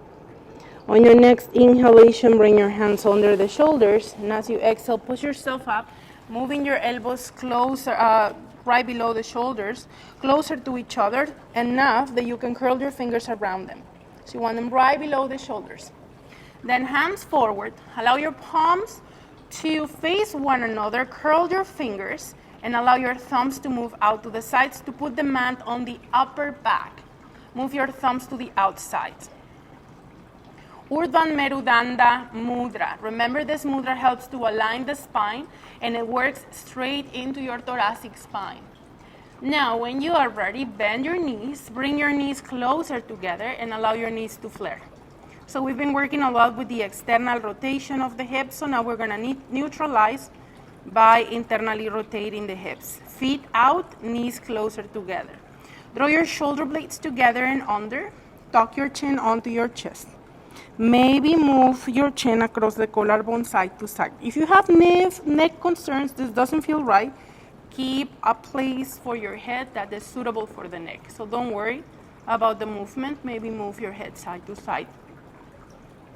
On your next inhalation, bring your hands under the shoulders, and as you exhale, push yourself up, moving your elbows closer, right below the shoulders, closer to each other, enough that you can curl your fingers around them. So you want them right below the shoulders. Then hands forward, allow your palms to face one another, curl your fingers, and allow your thumbs to move out to the sides to put the mat on the upper back. Move your thumbs to the outside. Urdhva Merudanda Mudra. Remember, this mudra helps to align the spine, and it works straight into your thoracic spine. Now, when you are ready, bend your knees, bring your knees closer together, and allow your knees to flare. So we've been working a lot with the external rotation of the hips, so now we're gonna neutralize by internally rotating the hips. Feet out, knees closer together. Draw your shoulder blades together and under. Tuck your chin onto your chest. Maybe move your chin across the collarbone side to side. If you have neck concerns, this doesn't feel right, keep a place for your head that is suitable for the neck. So don't worry about the movement. Maybe move your head side to side,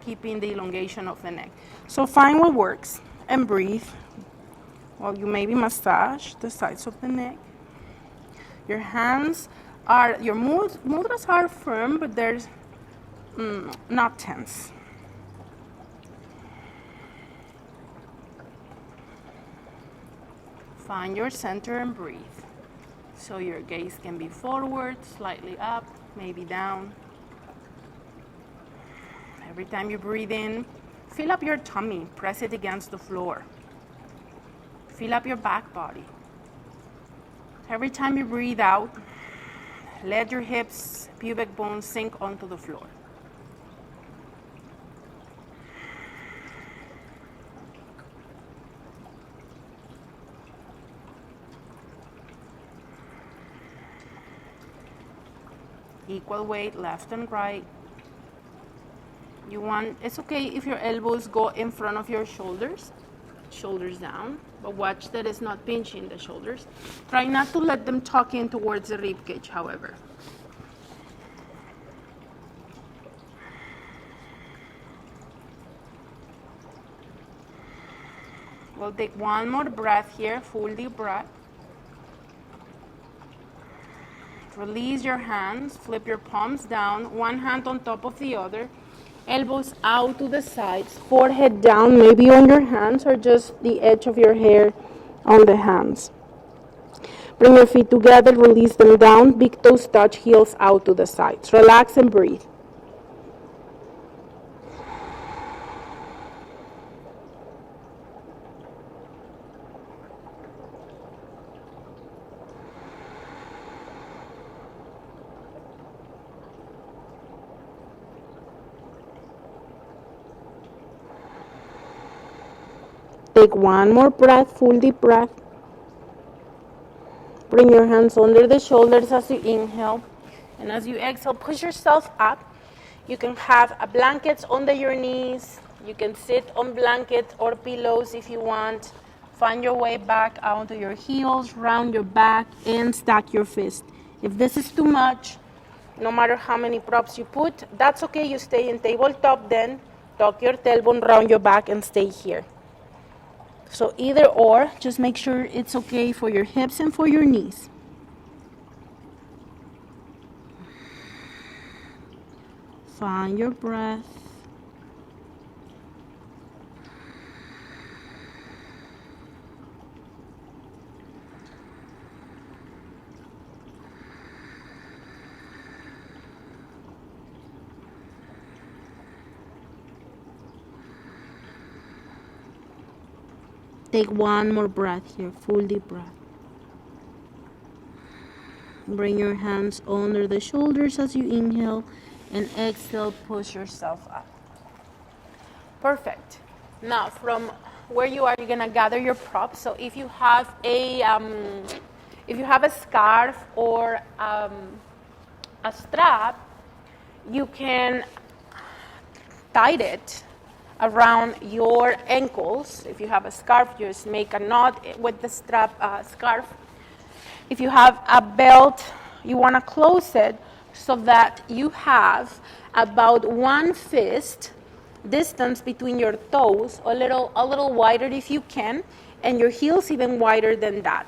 keeping the elongation of the neck. So find what works and breathe while you maybe massage the sides of the neck. Your hands are, your mudras are firm, but there's not tense. Find your center and breathe. So your gaze can be forward, slightly up, maybe down. Every time you breathe in, fill up your tummy, press it against the floor. Fill up your back body. Every time you breathe out, let your hips, pubic bones sink onto the floor. Equal weight, left and right. It's okay if your elbows go in front of your shoulders, shoulders down, but watch that it's not pinching the shoulders. Try not to let them tuck in towards the rib cage, however. We'll take one more breath here, full deep breath. Release your hands, flip your palms down, one hand on top of the other, elbows out to the sides, forehead down, maybe on your hands or just the edge of your hair on the hands. Bring your feet together, release them down, big toes touch, heels out to the sides. Relax and breathe. Take one more breath, full deep breath. Bring your hands under the shoulders as you inhale. And as you exhale, push yourself up. You can have blankets under your knees. You can sit on blankets or pillows if you want. Find your way back onto your heels, round your back, and stack your fist. If this is too much, no matter how many props you put, that's okay. You stay in tabletop then. Tuck your tailbone, round your back, and stay here. So either or, just make sure it's okay for your hips and for your knees. Find your breath. Take one more breath here, full deep breath. Bring your hands under the shoulders as you inhale, and exhale, push yourself up. Perfect. Now, from where you are, you're gonna gather your props. So if you have a scarf or a strap, you can tie it around your ankles. If you have a scarf, just make a knot with the scarf. If you have a belt, you want to close it so that you have about one fist distance between your toes, a little wider if you can, and your heels even wider than that.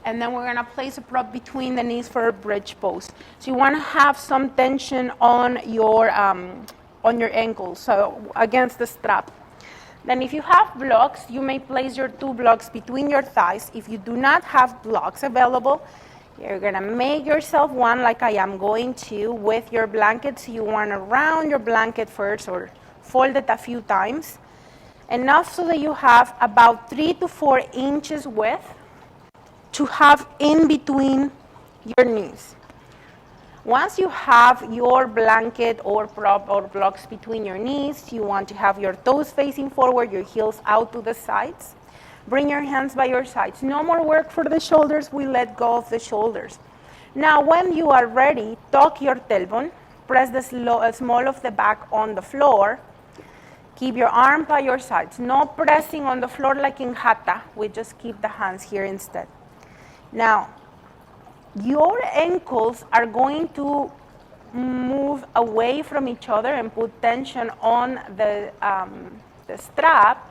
And then we're gonna place a prop between the knees for a bridge pose. So you want to have some tension on your ankles, so against the strap. Then if you have blocks, you may place your 2 blocks between your thighs. If you do not have blocks available, you're gonna make yourself one like I am going to with your blanket. So you wanna round your blanket first or fold it a few times. Enough so that you have about 3 to 4 inches width to have in between your knees. Once you have your blanket or prop or blocks between your knees, you want to have your toes facing forward, your heels out to the sides. Bring your hands by your sides. No more work for the shoulders. We let go of the shoulders. Now, when you are ready, tuck your tailbone. Press the small of the back on the floor. Keep your arm by your sides. No pressing on the floor like in Hatha. We just keep the hands here instead. Now, your ankles are going to move away from each other and put tension on the strap,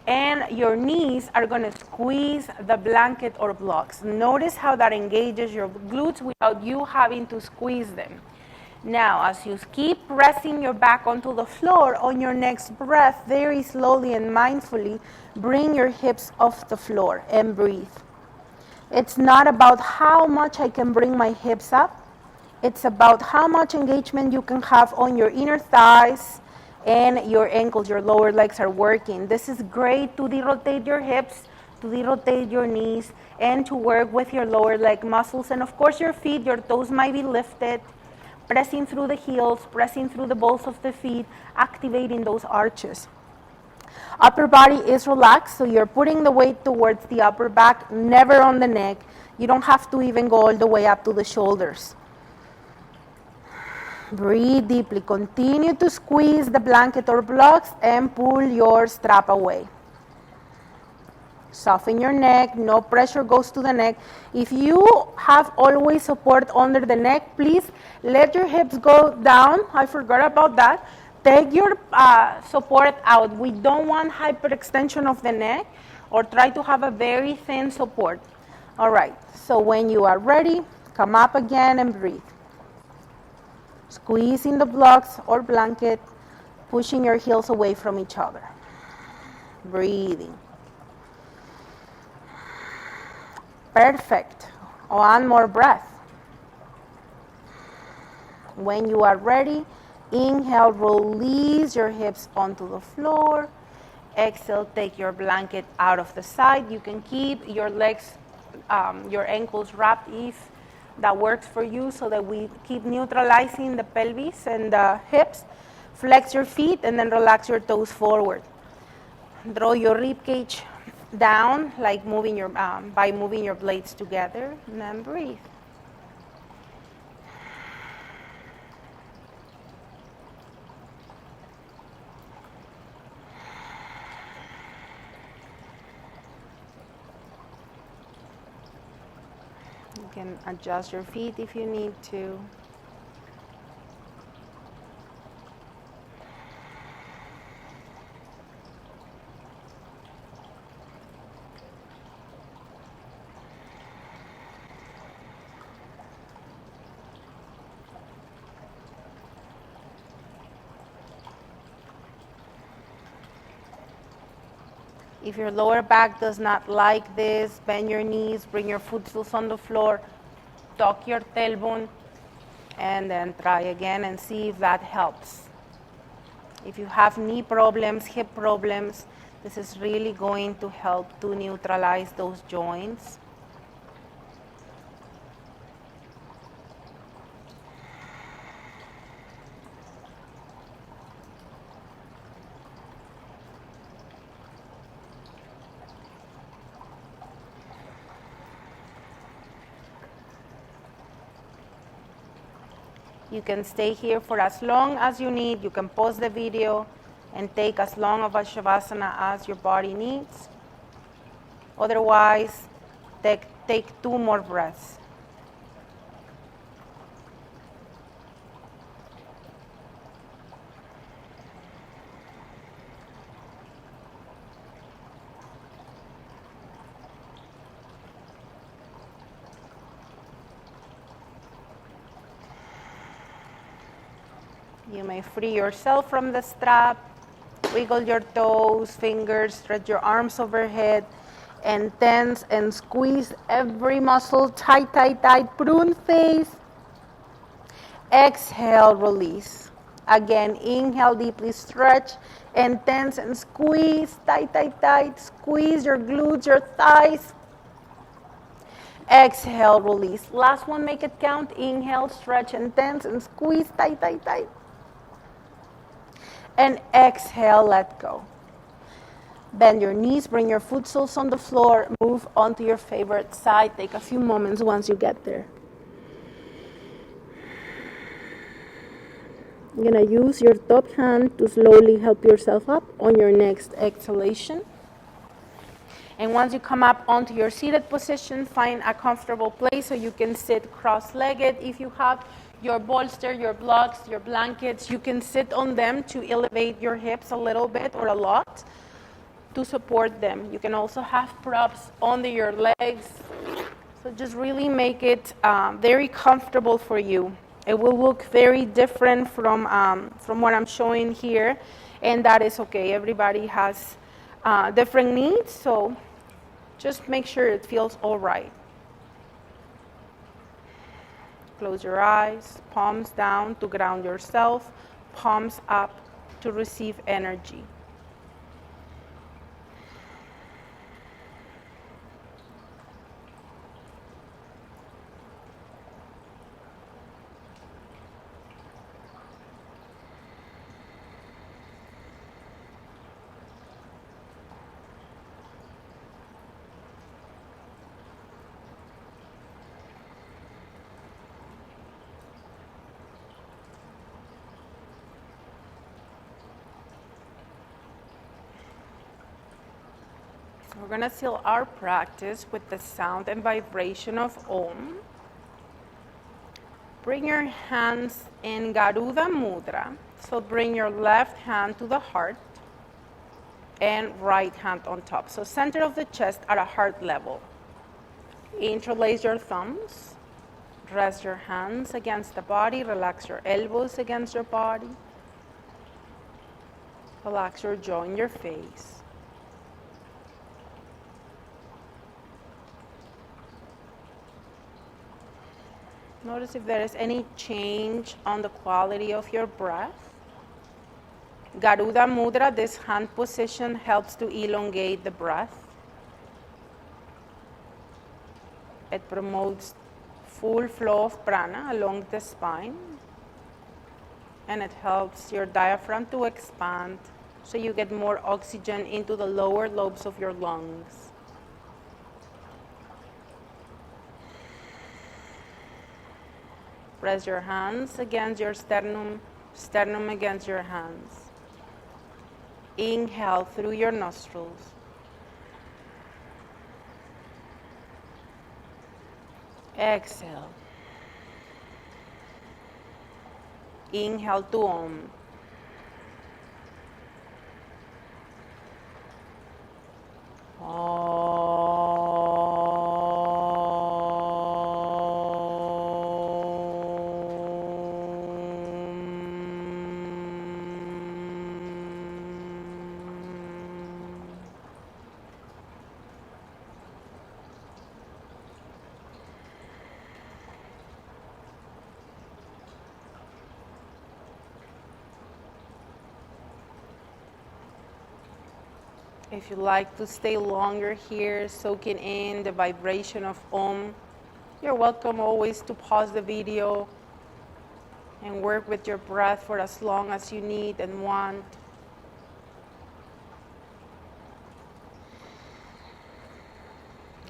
and your knees are going to squeeze the blanket or blocks. Notice how that engages your glutes without you having to squeeze them. Now, as you keep pressing your back onto the floor, on your next breath, very slowly and mindfully, bring your hips off the floor and breathe. It's not about how much I can bring my hips up. It's about how much engagement you can have on your inner thighs and your ankles. Your lower legs are working. This is great to de-rotate your hips, to de-rotate your knees, and to work with your lower leg muscles. And of course, your feet, your toes might be lifted, pressing through the heels, pressing through the balls of the feet, activating those arches. Upper body is relaxed, so you're putting the weight towards the upper back, never on the neck. You don't have to even go all the way up to the shoulders. Breathe deeply. Continue to squeeze the blanket or blocks and pull your strap away. Soften your neck. No pressure goes to the neck. If you have always support under the neck, please let your hips go down. I forgot about that. Take your support out. We don't want hyperextension of the neck, or try to have a very thin support. All right, so when you are ready, come up again and breathe. Squeezing the blocks or blanket, pushing your heels away from each other. Breathing. Perfect. One more breath. When you are ready, inhale, release your hips onto the floor. Exhale, take your blanket out of the side. You can keep your legs, your ankles wrapped if that works for you, so that we keep neutralizing the pelvis and the hips. Flex your feet and then relax your toes forward. Draw your rib cage down, like moving your by moving your blades together, and then breathe. You can adjust your feet if you need to. If your lower back does not like this, bend your knees, bring your footstools on the floor, tuck your tailbone, and then try again and see if that helps. If you have knee problems, hip problems, this is really going to help to neutralize those joints. You can stay here for as long as you need. You can pause the video and take as long of a Shavasana as your body needs. Otherwise, take 2 more breaths. You may free yourself from the strap, wiggle your toes, fingers, stretch your arms overhead, and tense and squeeze every muscle tight, tight, tight, prune face. Exhale, release. Again, inhale, deeply stretch and tense and squeeze, tight, tight, tight. Squeeze your glutes, your thighs. Exhale, release. Last one, make it count. Inhale, stretch and tense and squeeze tight, tight, tight. And exhale, let go. Bend your knees, bring your foot soles on the floor, move onto your favorite side. Take a few moments once you get there. You're gonna use your top hand to slowly help yourself up on your next exhalation. And once you come up onto your seated position, find a comfortable place so you can sit cross-legged. If you have your bolster, your blocks, your blankets, you can sit on them to elevate your hips a little bit or a lot to support them. You can also have props under your legs. So just really make it very comfortable for you. It will look very different from what I'm showing here, and that is okay. Everybody has different needs, so just make sure it feels all right. Close your eyes, palms down to ground yourself, palms up to receive energy. We're going to seal our practice with the sound and vibration of Om. Bring your hands in Garuda Mudra. So bring your left hand to the heart and right hand on top. So center of the chest at a heart level. Interlace your thumbs. Rest your hands against the body. Relax your elbows against your body. Relax your jaw in your face. Notice if there is any change on the quality of your breath. Garuda Mudra, this hand position, helps to elongate the breath. It promotes full flow of prana along the spine. And it helps your diaphragm to expand so you get more oxygen into the lower lobes of your lungs. Press your hands against your sternum, sternum against your hands. Inhale through your nostrils. Exhale. Inhale to Om. If you like to stay longer here, soaking in the vibration of Om, you're welcome always to pause the video and work with your breath for as long as you need and want.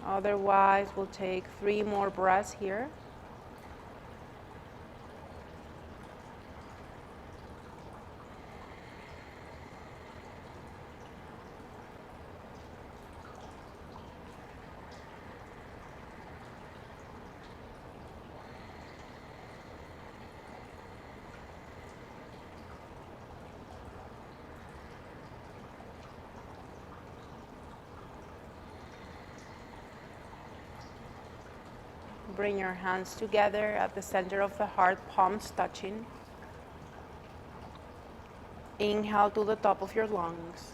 Otherwise, we'll take 3 more breaths here. Bring your hands together at the center of the heart, palms touching. Inhale to the top of your lungs.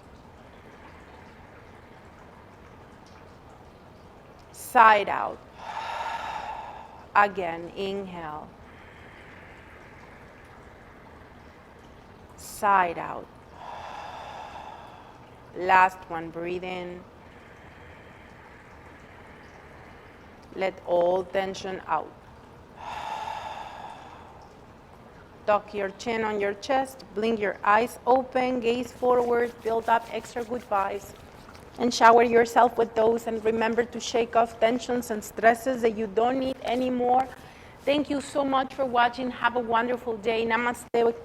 Side out. Again, inhale. Side out. Last one, breathe in. Let all tension out. Tuck your chin on your chest, blink your eyes open, gaze forward, build up extra good vibes, and shower yourself with those. And remember to shake off tensions and stresses that you don't need anymore. Thank you so much for watching. Have a wonderful day. Namaste.